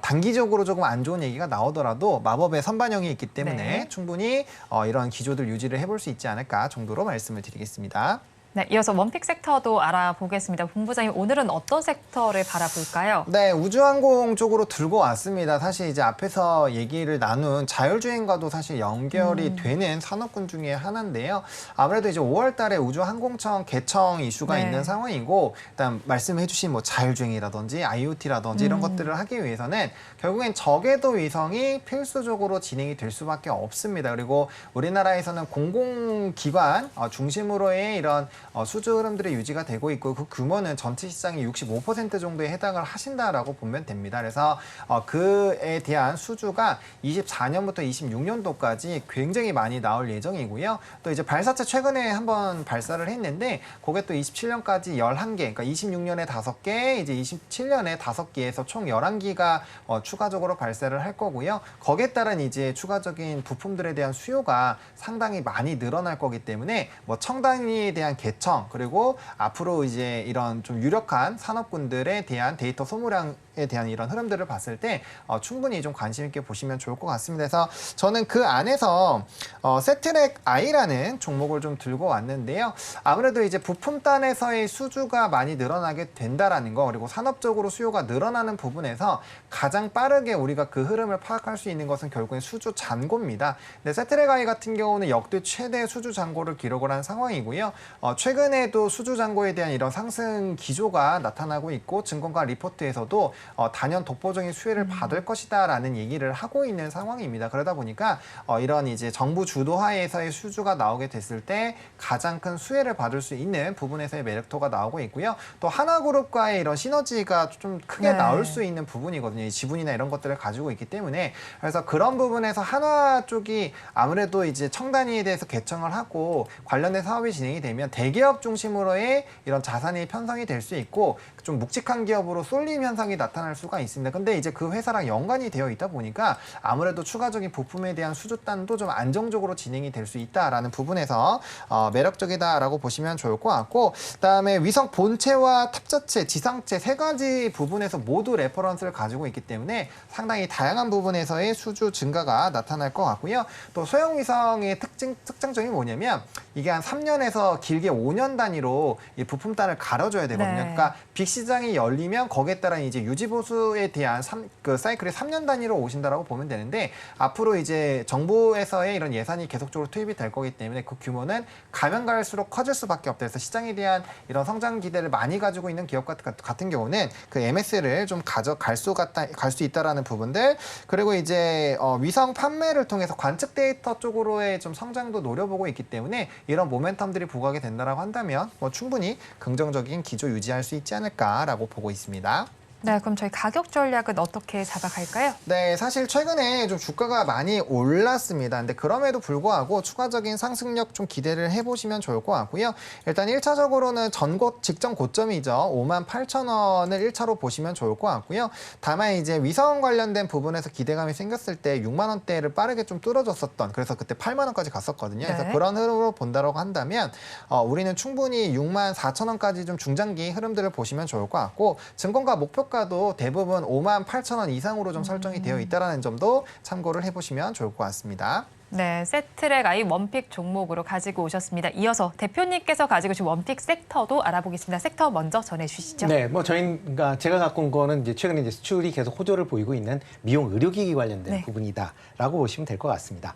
단기적으로 조금 안 좋은 얘기가 나오더라도 마법의 선반영이 있기 때문에 네. 충분히 이런 기조들 유지를 해볼 수 있지 않을까 정도로 말씀을 드리겠습니다. 네, 이어서 원픽 섹터도 알아보겠습니다. 본부장님, 오늘은 어떤 섹터를 바라볼까요? 네, 우주항공 쪽으로 들고 왔습니다. 사실 이제 앞에서 얘기를 나눈 자율주행과도 사실 연결이 되는 산업군 중에 하나인데요. 아무래도 이제 5월 달에 우주항공청 개청 이슈가 네. 있는 상황이고, 일단 말씀해 주신 뭐 자율주행이라든지 IoT라든지 이런 것들을 하기 위해서는 결국엔 저궤도 위성이 필수적으로 진행이 될 수밖에 없습니다. 그리고 우리나라에서는 공공기관 중심으로의 이런 수주 흐름들이 유지가 되고 있고 그 규모는 전체 시장의 65% 정도에 해당을 하신다라고 보면 됩니다. 그래서 그에 대한 수주가 24년부터 26년도까지 굉장히 많이 나올 예정이고요. 또 이제 발사체 최근에 한번 발사를 했는데 그게 또 27년까지 11개, 그러니까 26년에 5개, 이제 27년에 5개에서 총 11기가 추가적으로 발사를 할 거고요. 거기에 따른 이제 추가적인 부품들에 대한 수요가 상당히 많이 늘어날 거기 때문에 뭐 청단위에 대한 개청 그리고 앞으로 이제 이런 좀 유력한 산업군들에 대한 데이터 소모량에 대한 이런 흐름들을 봤을 때 충분히 좀 관심 있게 보시면 좋을 것 같습니다. 그래서 저는 그 안에서 세트렉 I라는 종목을 좀 들고 왔는데요. 아무래도 이제 부품단에서의 수주가 많이 늘어나게 된다라는 거 그리고 산업적으로 수요가 늘어나는 부분에서 가장 빠르게 우리가 그 흐름을 파악할 수 있는 것은 결국엔 수주 잔고입니다. 근데 세트렉 I 같은 경우는 역대 최대 수주 잔고를 기록을 한 상황이고요. 최근 최근에도 수주 잔고에 대한 이런 상승 기조가 나타나고 있고 증권가 리포트에서도 단연 독보적인 수혜를 받을 것이다라는 얘기를 하고 있는 상황입니다. 그러다 보니까 이런 이제 정부 주도하에서의 수주가 나오게 됐을 때 가장 큰 수혜를 받을 수 있는 부분에서의 매력도가 나오고 있고요. 또 하나그룹과의 이런 시너지가 좀 크게 나올 수 있는 부분이거든요. 이 지분이나 이런 것들을 가지고 있기 때문에 그래서 그런 부분에서 한화 쪽이 아무래도 이제 청단위에 대해서 개청을 하고 관련된 사업이 진행이 되면 대기업 중심으로의 이런 자산이 편성이 될 수 있고 좀 묵직한 기업으로 쏠림 현상이 나타날 수가 있습니다. 근데 이제 그 회사랑 연관이 되어 있다 보니까 아무래도 추가적인 부품에 대한 수주단도 좀 안정적으로 진행이 될 수 있다라는 부분에서 매력적이다라고 보시면 좋을 것 같고, 그다음에 위성 본체와 탑자체, 지상체 세 가지 부분에서 모두 레퍼런스를 가지고 있기 때문에 상당히 다양한 부분에서의 수주 증가가 나타날 것 같고요. 또 소형 위성의 특장점이 뭐냐면 이게 한 3년에서 길게 5년 단위로 이 부품단을 가려줘야 되거든요. 그러니까 빅 시장이 열리면 거기에 따라 이제 유지 보수에 대한 그 사이클이 3년 단위로 오신다라고 보면 되는데, 앞으로 이제 정부에서의 이런 예산이 계속적으로 투입이 될 거기 때문에 그 규모는 가면 갈수록 커질 수밖에 없다. 그래서 시장에 대한 이런 성장 기대를 많이 가지고 있는 기업 같은 경우는 그 MS를 좀 가져갈 수 있다라는 부분들, 그리고 이제 위성 판매를 통해서 관측 데이터 쪽으로의 좀 성장도 노려보고 있기 때문에 이런 모멘텀들이 부각이 된다라고 한다면 충분히 긍정적인 기조 유지할 수 있지 않을까라고 보고 있습니다. 네, 그럼 저희 가격 전략은 어떻게 잡아갈까요? 네, 사실 최근에 좀 주가가 많이 올랐습니다. 근데 그럼에도 불구하고 추가적인 상승력 좀 기대를 해보시면 좋을 것 같고요. 일단 1차적으로는 직전 고점이죠. 58,000원을 1차로 보시면 좋을 것 같고요. 다만 이제 위성 관련된 부분에서 기대감이 생겼을 때 6만 원대를 빠르게 좀 뚫어줬었던, 그래서 그때 8만 원까지 갔었거든요. 그래서 그런 흐름으로 본다라고 한다면 우리는 충분히 6만 4천 원까지 좀 중장기 흐름들을 보시면 좋을 것 같고, 증권가 목표가 도 대부분 58,000원 이상으로 좀 설정이 되어 있다는 점도 참고를 해보시면 좋을 것 같습니다. 네, 세트랙 아이 원픽 종목으로 가지고 오셨습니다. 이어서 대표님께서 가지고 오신 원픽 섹터도 알아보겠습니다. 섹터 먼저 전해주시죠. 네, 저희가 제가 갖고 온 거는 이제 최근에 이제 수출이 계속 호조를 보이고 있는 미용 의료기기 관련된 부분이다라고 보시면 될 것 같습니다.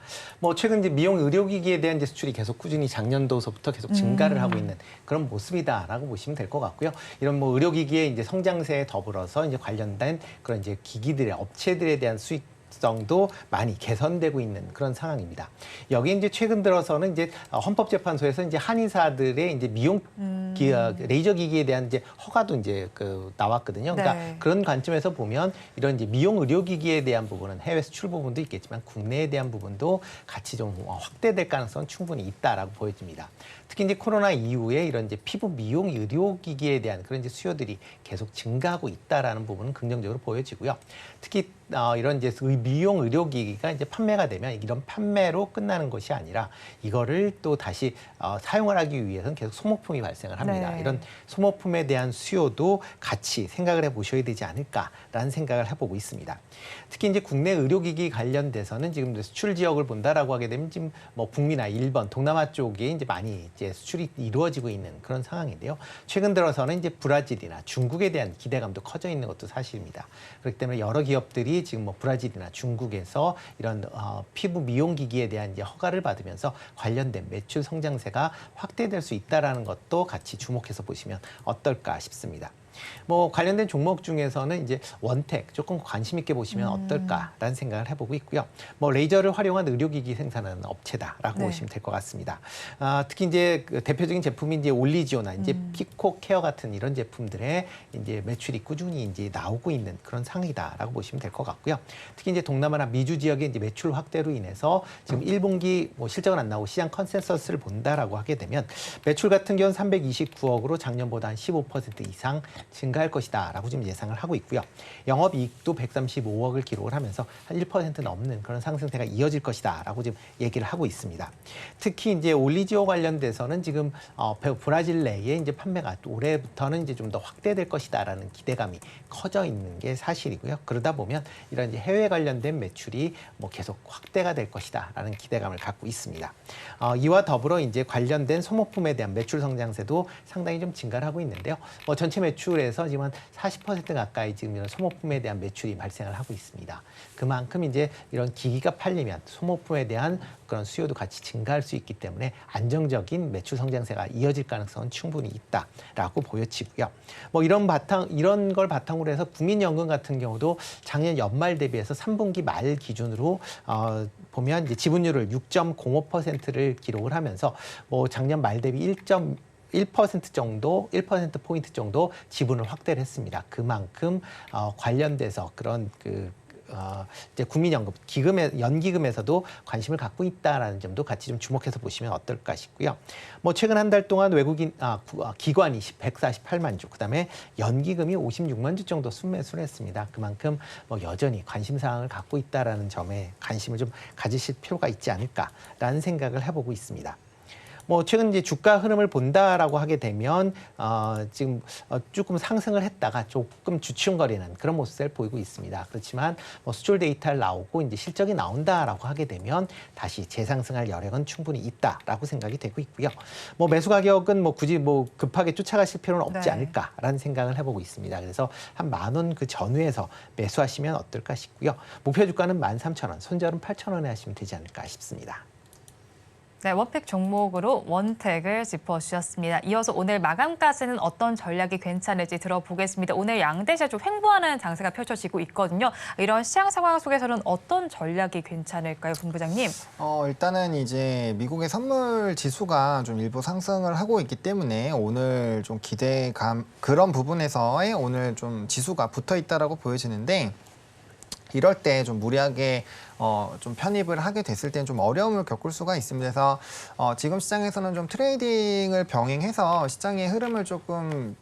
최근 이제 미용 의료기기에 대한 이제 수출이 계속 꾸준히 작년도서부터 계속 증가를 하고 있는 그런 모습이다라고 보시면 될 것 같고요. 이런 의료기기의 이제 성장세에 더불어서 이제 관련된 그런 이제 기기들의 업체들에 대한 수익성도 많이 개선되고 있는 그런 상황입니다. 여기 이제 최근 들어서는 이제 헌법재판소에서 이제 한의사들의 이제 미용 레이저 기기에 대한 이제 허가도 이제 나왔거든요. 그러니까 그런 관점에서 보면 이런 이제 미용 의료기기에 대한 부분은 해외 수출 부분도 있겠지만 국내에 대한 부분도 같이 좀 확대될 가능성은 충분히 있다라고 보여집니다. 특히 이제 코로나 이후에 이런 이제 피부 미용 의료기기에 대한 그런 이제 수요들이 계속 증가하고 있다라는 부분은 긍정적으로 보여지고요. 특히 이런 이제 미용 의료기기가 이제 판매가 되면 이런 판매로 끝나는 것이 아니라 이거를 또 다시 사용을 하기 위해서는 계속 소모품이 발생을 합니다. 이런 소모품에 대한 수요도 같이 생각을 해보셔야 되지 않을까라는 생각을 해보고 있습니다. 특히 이제 국내 의료기기 관련돼서는 지금 수출 지역을 본다라고 하게 되면 지금 북미나 일본, 동남아 쪽에 이제 많이 이제 수출이 이루어지고 있는 그런 상황인데요. 최근 들어서는 이제 브라질이나 중국에 대한 기대감도 커져 있는 것도 사실입니다. 그렇기 때문에 여러 기업들이 지금 브라질이나 중국에서 이런 피부 미용 기기에 대한 이제 허가를 받으면서 관련된 매출 성장세가 확대될 수 있다라는 것도 같이 주목해서 보시면 어떨까 싶습니다. 관련된 종목 중에서는 이제 원택 조금 관심 있게 보시면 어떨까라는 생각을 해보고 있고요. 레이저를 활용한 의료기기 생산하는 업체다라고 보시면 될 것 같습니다. 특히 이제 대표적인 제품이 이제 올리지오나 이제 피코 케어 같은 이런 제품들의 이제 매출이 꾸준히 이제 나오고 있는 그런 상황이다라고 보시면 될 것 같고요. 특히 이제 동남아나 미주 지역의 이제 매출 확대로 인해서 지금 1분기 실적은 안 나오고 시장 컨센서스를 본다라고 하게 되면 매출 같은 경우는 329억으로 작년보다 한 15% 이상 증가할 것이다라고 지금 예상을 하고 있고요. 영업이익도 135억을 기록을 하면서 한 1% 넘는 그런 상승세가 이어질 것이다라고 지금 얘기를 하고 있습니다. 특히 이제 올리지오 관련돼서는 지금 브라질 내에 이제 판매가 올해부터는 이제 좀 더 확대될 것이다라는 기대감이 커져 있는 게 사실이고요. 그러다 보면 이런 이제 해외 관련된 매출이 계속 확대가 될 것이다라는 기대감을 갖고 있습니다. 이와 더불어 이제 관련된 소모품에 대한 매출 성장세도 상당히 좀 증가를 하고 있는데요. 전체 매출 매출에서 지금 한 40% 가까이 지금 이런 소모품에 대한 매출이 발생을 하고 있습니다. 그만큼 이제 이런 기기가 팔리면 소모품에 대한 그런 수요도 같이 증가할 수 있기 때문에 안정적인 매출 성장세가 이어질 가능성은 충분히 있다라고 보여지고요. 뭐 이런 걸 바탕으로 해서 국민연금 같은 경우도 작년 연말 대비해서 3분기 말 기준으로 보면 이제 지분율을 6.05%를 기록을 하면서 뭐 작년 말 대비 1% 정도, 1%포인트 정도 지분을 확대를 했습니다. 그만큼 관련돼서 그런 이제 국민연금, 연기금에서도 관심을 갖고 있다라는 점도 같이 좀 주목해서 보시면 어떨까 싶고요. 뭐 최근 한 달 동안 외국인 기관이 148만 주, 그다음에 연기금이 56만 주 정도 순매수를 했습니다. 그만큼 뭐 여전히 관심 사항을 갖고 있다라는 점에 관심을 좀 가지실 필요가 있지 않을까라는 생각을 해보고 있습니다. 뭐 최근 이제 주가 흐름을 본다라고 하게 되면 지금 조금 상승을 했다가 조금 주춤거리는 그런 모습을 보이고 있습니다. 그렇지만 뭐 수출 데이터를 나오고 이제 실적이 나온다라고 하게 되면 다시 재상승할 여력은 충분히 있다라고 생각이 되고 있고요. 뭐 매수 가격은 뭐 굳이 뭐 급하게 쫓아가실 필요는 없지 네. 않을까라는 생각을 해보고 있습니다. 그래서 한 10,000원 그 전후에서 매수하시면 어떨까 싶고요. 목표 주가는 13,000원, 손절은 8,000원에 하시면 되지 않을까 싶습니다. 네, 원팩 종목으로 원택을 짚어주셨습니다. 이어서 오늘 마감까지는 어떤 전략이 괜찮을지 들어보겠습니다. 오늘 양대세 좀 횡보하는 장세가 펼쳐지고 있거든요. 이런 시장 상황 속에서는 어떤 전략이 괜찮을까요, 본부장님? 일단은 이제 미국의 선물 지수가 좀 일부 상승을 하고 있기 때문에 오늘 좀 기대감 그런 부분에서의 오늘 좀 지수가 붙어 있다라고 보여지는데 이럴 때 좀 무리하게 좀 편입을 하게 됐을 때는 좀 어려움을 겪을 수가 있습니다. 그래서 지금 시장에서는 좀 트레이딩을 병행해서 시장의 흐름을 조금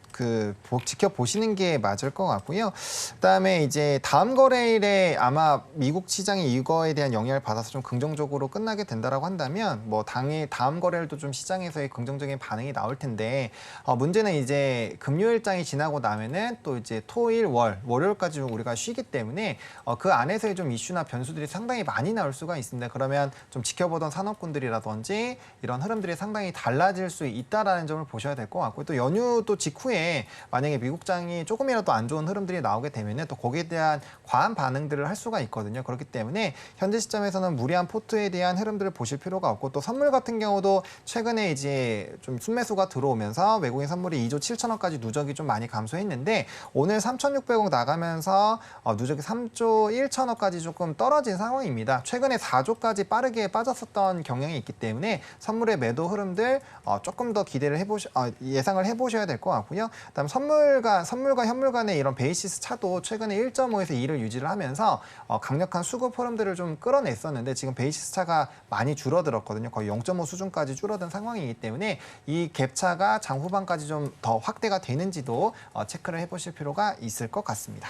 지켜보시는 게 맞을 것 같고요. 그다음에 이제 다음 거래일에 아마 미국 시장이 이거에 대한 영향을 받아서 좀 긍정적으로 끝나게 된다라고 한다면 뭐 다음 거래일도 좀 시장에서의 긍정적인 반응이 나올 텐데 문제는 이제 금요일장이 지나고 나면은 또 이제 토일, 월요일까지 우리가 쉬기 때문에 그 안에서의 좀 이슈나 변수들이 상당히 많이 나올 수가 있습니다. 그러면 좀 지켜보던 산업군들이라든지 이런 흐름들이 상당히 달라질 수 있다라는 점을 보셔야 될 것 같고 또 연휴도 직후에 만약에 미국장이 조금이라도 안 좋은 흐름들이 나오게 되면 또 거기에 대한 과한 반응들을 할 수가 있거든요. 그렇기 때문에 현재 시점에서는 무리한 포트에 대한 흐름들을 보실 필요가 없고 또 선물 같은 경우도 최근에 이제 좀 순매수가 들어오면서 외국인 선물이 2조 7천억까지 누적이 좀 많이 감소했는데 오늘 3,600억 나가면서 누적이 3조 1천억까지 조금 떨어진 상황입니다. 최근에 4조까지 빠르게 빠졌었던 경향이 있기 때문에 선물의 매도 흐름들 조금 더 예상을 해보셔야 될 것 같고요. 그다음 선물과 현물 간의 이런 베이시스 차도 최근에 1.5에서 2를 유지를 하면서 강력한 수급 흐름들을 좀 끌어냈었는데 지금 베이시스 차가 많이 줄어들었거든요. 거의 0.5 수준까지 줄어든 상황이기 때문에 이 갭차가 장 후반까지 좀 더 확대가 되는지도 체크를 해보실 필요가 있을 것 같습니다.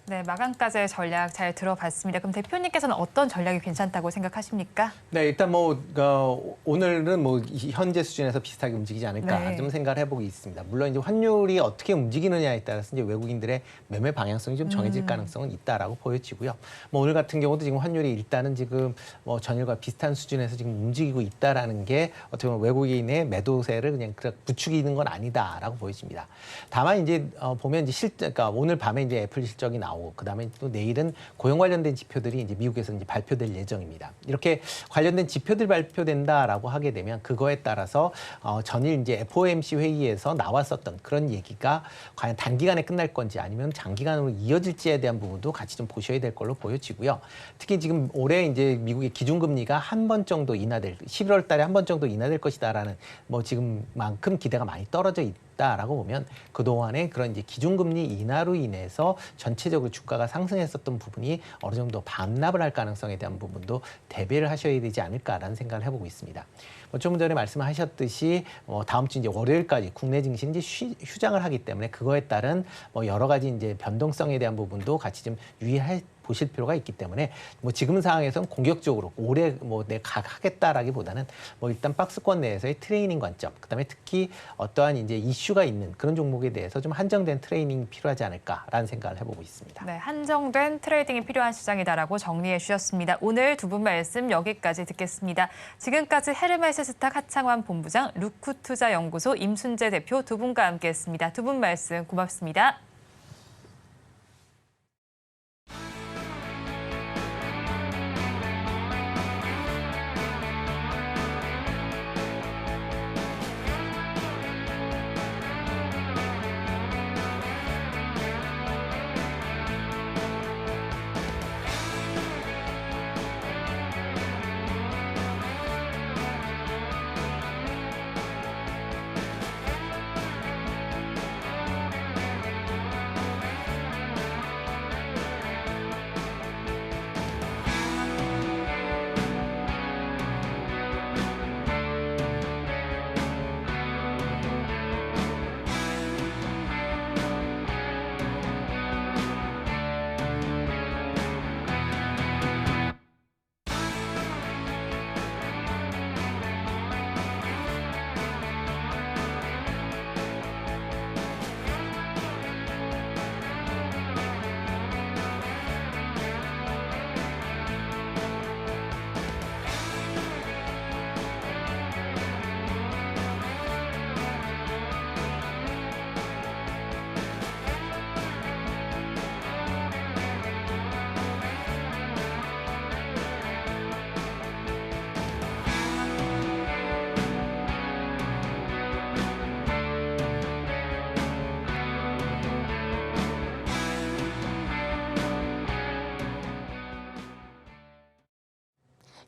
네, 마감까지의 전략 잘 들어봤습니다. 그럼 대표님께서는 어떤 전략이 괜찮다고 생각하십니까? 네, 일단 오늘은 현재 수준에서 비슷하게 움직이지 않을까 네. 좀 생각을 해보고 있습니다. 물론 이제 환율이 어떻게 움직이느냐에 따라서 이제 외국인들의 매매 방향성이 좀 정해질 가능성은 있다라고 보여지고요. 오늘 같은 경우도 지금 환율이 일단은 지금 전일과 비슷한 수준에서 지금 움직이고 있다라는 게 어떻게 보면 외국인의 매도세를 그냥 부추기는 건 아니다라고 보여집니다. 다만 이제 보면 이제 그러니까 오늘 밤에 이제 애플 실적이 나오고 그다음에 또 내일은 고용 관련된 지표들이 이제 미국에서 이제 발표될 예정입니다. 이렇게 관련된 지표들 발표된다라고 하게 되면 그거에 따라서 전일 이제 FOMC 회의에서 나왔었던 그런 얘기가 과연 단기간에 끝날 건지 아니면 장기간으로 이어질지에 대한 부분도 같이 좀 보셔야 될 걸로 보여지고요. 특히 지금 올해 이제 미국의 기준금리가 한 번 정도 11월 달에 한 번 정도 인하될 것이다라는 지금만큼 기대가 많이 떨어져 있다라고 보면 그동안에 그런 이제 기준금리 인하로 인해서 전체적으로 주가가 상승했었던 부분이 어느 정도 반납을 할 가능성에 대한 부분도 대비를 하셔야 되지 않을까라는 생각을 해보고 있습니다. 좀 전에 말씀하셨듯이 다음 주 이제 월요일까지 국내 증시 이제 휴장을 하기 때문에 그거에 따른 여러 가지 이제 변동성에 대한 부분도 같이 좀 유의해 보실 필요가 있기 때문에 지금 상황에서는 공격적으로 올해 내가 하겠다라기보다는 일단 박스권 내에서의 트레이닝 관점, 그다음에 특히 어떠한 이제 이슈가 있는 그런 종목에 대해서 좀 한정된 트레이닝이 필요하지 않을까라는 생각을 해보고 있습니다. 네, 한정된 트레이딩이 필요한 시장이다라고 정리해 주셨습니다. 오늘 두 분 말씀 여기까지 듣겠습니다. 지금까지 헤르메스 스포츠스탁 하창환 본부장, 루크투자연구소 임순재 대표 두 분과 함께했습니다. 두 분 말씀 고맙습니다.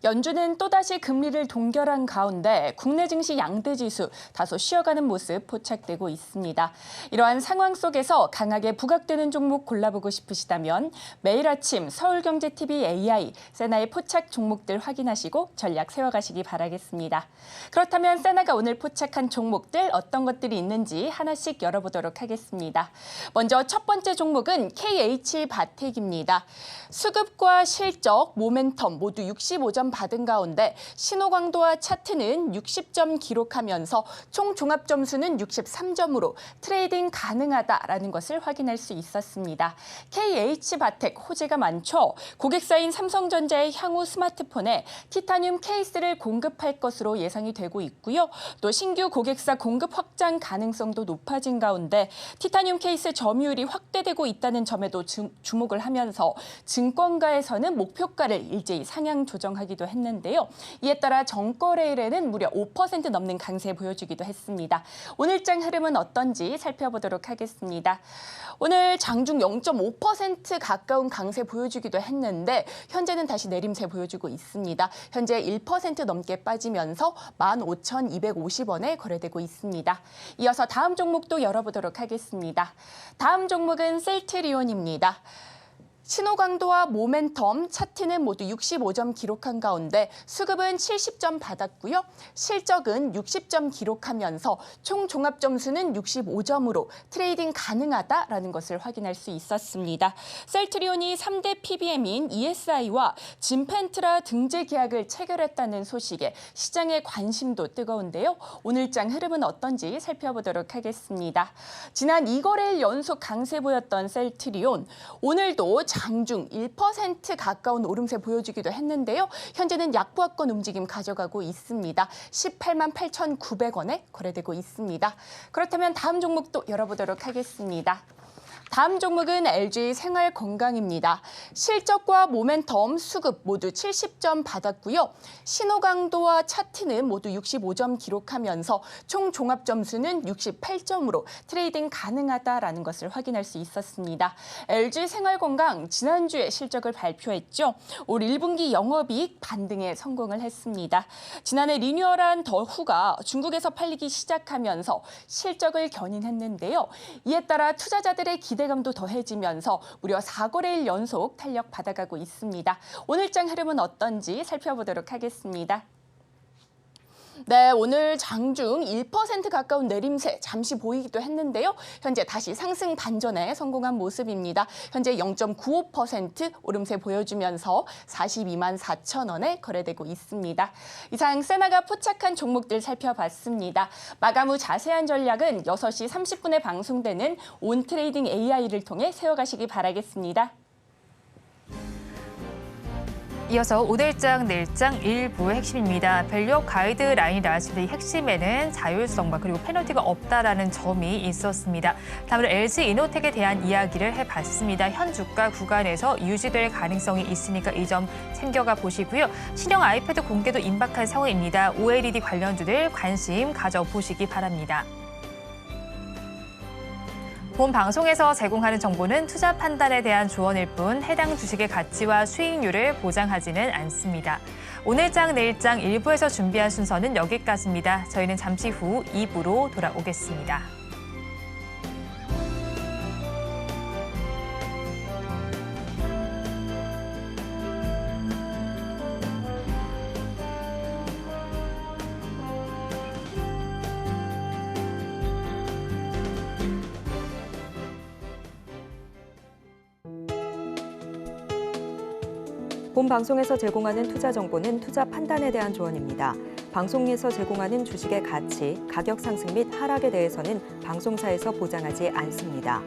연준은 또다시 금리를 동결한 가운데 국내 증시 양대지수 다소 쉬어가는 모습 포착되고 있습니다. 이러한 상황 속에서 강하게 부각되는 종목 골라보고 싶으시다면 매일 아침 서울경제TV AI, 세나의 포착 종목들 확인하시고 전략 세워가시기 바라겠습니다. 그렇다면 세나가 오늘 포착한 종목들 어떤 것들이 있는지 하나씩 열어보도록 하겠습니다. 먼저 첫 번째 종목은 KH바텍입니다. 수급과 실적, 모멘텀 모두 65점 받은 가운데 신호강도와 차트는 60점 기록하면서 총 종합 점수는 63점으로 트레이딩 가능하다라는 것을 확인할 수 있었습니다. KH바텍 호재가 많죠. 고객사인 삼성전자의 향후 스마트폰에 티타늄 케이스를 공급할 것으로 예상이 되고 있고요. 또 신규 고객사 공급 확장 가능성도 높아진 가운데 티타늄 케이스 점유율이 확대되고 있다는 점에도 주목을 하면서 증권가에서는 목표가를 일제히 상향 조정하기도 했는데요. 이에 따라 정거래일에는 무려 5% 넘는 강세 보여주기도 했습니다. 오늘장 흐름은 어떤지 살펴보도록 하겠습니다. 오늘 장중 0.5% 가까운 강세 보여주기도 했는데 현재는 다시 내림세 보여주고 있습니다. 현재 1% 넘게 빠지면서 15,250원에 거래되고 있습니다. 이어서 다음 종목도 열어보도록 하겠습니다. 다음 종목은 셀트리온입니다. 신호강도와 모멘텀, 차트는 모두 65점 기록한 가운데 수급은 70점 받았고요. 실적은 60점 기록하면서 총 종합 점수는 65점으로 트레이딩 가능하다라는 것을 확인할 수 있었습니다. 셀트리온이 3대 PBM인 ESI와 진펜트라 등재 계약을 체결했다는 소식에 시장의 관심도 뜨거운데요. 오늘장 흐름은 어떤지 살펴보도록 하겠습니다. 지난 2거래일 연속 강세 보였던 셀트리온, 오늘도 장중 1% 가까운 오름세 보여주기도 했는데요. 현재는 약보합권 움직임 가져가고 있습니다. 18만 8,900원에 거래되고 있습니다. 그렇다면 다음 종목도 열어보도록 하겠습니다. 다음 종목은 LG생활건강입니다. 실적과 모멘텀, 수급 모두 70점 받았고요. 신호강도와 차트는 모두 65점 기록하면서 총 종합 점수는 68점으로 트레이딩 가능하다라는 것을 확인할 수 있었습니다. LG생활건강 지난주에 실적을 발표했죠. 올 1분기 영업이익 반등에 성공을 했습니다. 지난해 리뉴얼한 더후가 중국에서 팔리기 시작하면서 실적을 견인했는데요. 이에 따라 투자자들의 기대감도 더해지면서 무려 4거래일 연속 탄력 받아가고 있습니다. 오늘장 흐름은 어떤지 살펴보도록 하겠습니다. 네, 오늘 장중 1% 가까운 내림세 잠시 보이기도 했는데요. 현재 다시 상승 반전에 성공한 모습입니다. 현재 0.95% 오름세 보여주면서 42만 4천 원에 거래되고 있습니다. 이상 세나가 포착한 종목들 살펴봤습니다. 마감 후 자세한 전략은 6시 30분에 방송되는 온트레이딩 AI를 통해 세워가시기 바라겠습니다. 이어서 오늘장 내일장 일부의 핵심입니다. 밸류업 가이드라인이 나왔습니다. 이 핵심에는 자율성과 그리고 페널티가 없다라는 점이 있었습니다. 다음으로 LG 이노텍에 대한 이야기를 해봤습니다. 현 주가 구간에서 유지될 가능성이 있으니까 이 점 챙겨가 보시고요. 신형 아이패드 공개도 임박한 상황입니다. OLED 관련주들 관심 가져보시기 바랍니다. 본 방송에서 제공하는 정보는 투자 판단에 대한 조언일 뿐 해당 주식의 가치와 수익률을 보장하지는 않습니다. 오늘장 내일장 1부에서 준비한 순서는 여기까지입니다. 저희는 잠시 후 2부로 돌아오겠습니다. 본 방송에서 제공하는 투자 정보는 투자 판단에 대한 조언입니다. 방송에서 제공하는 주식의 가치, 가격 상승 및 하락에 대해서는 방송사에서 보장하지 않습니다.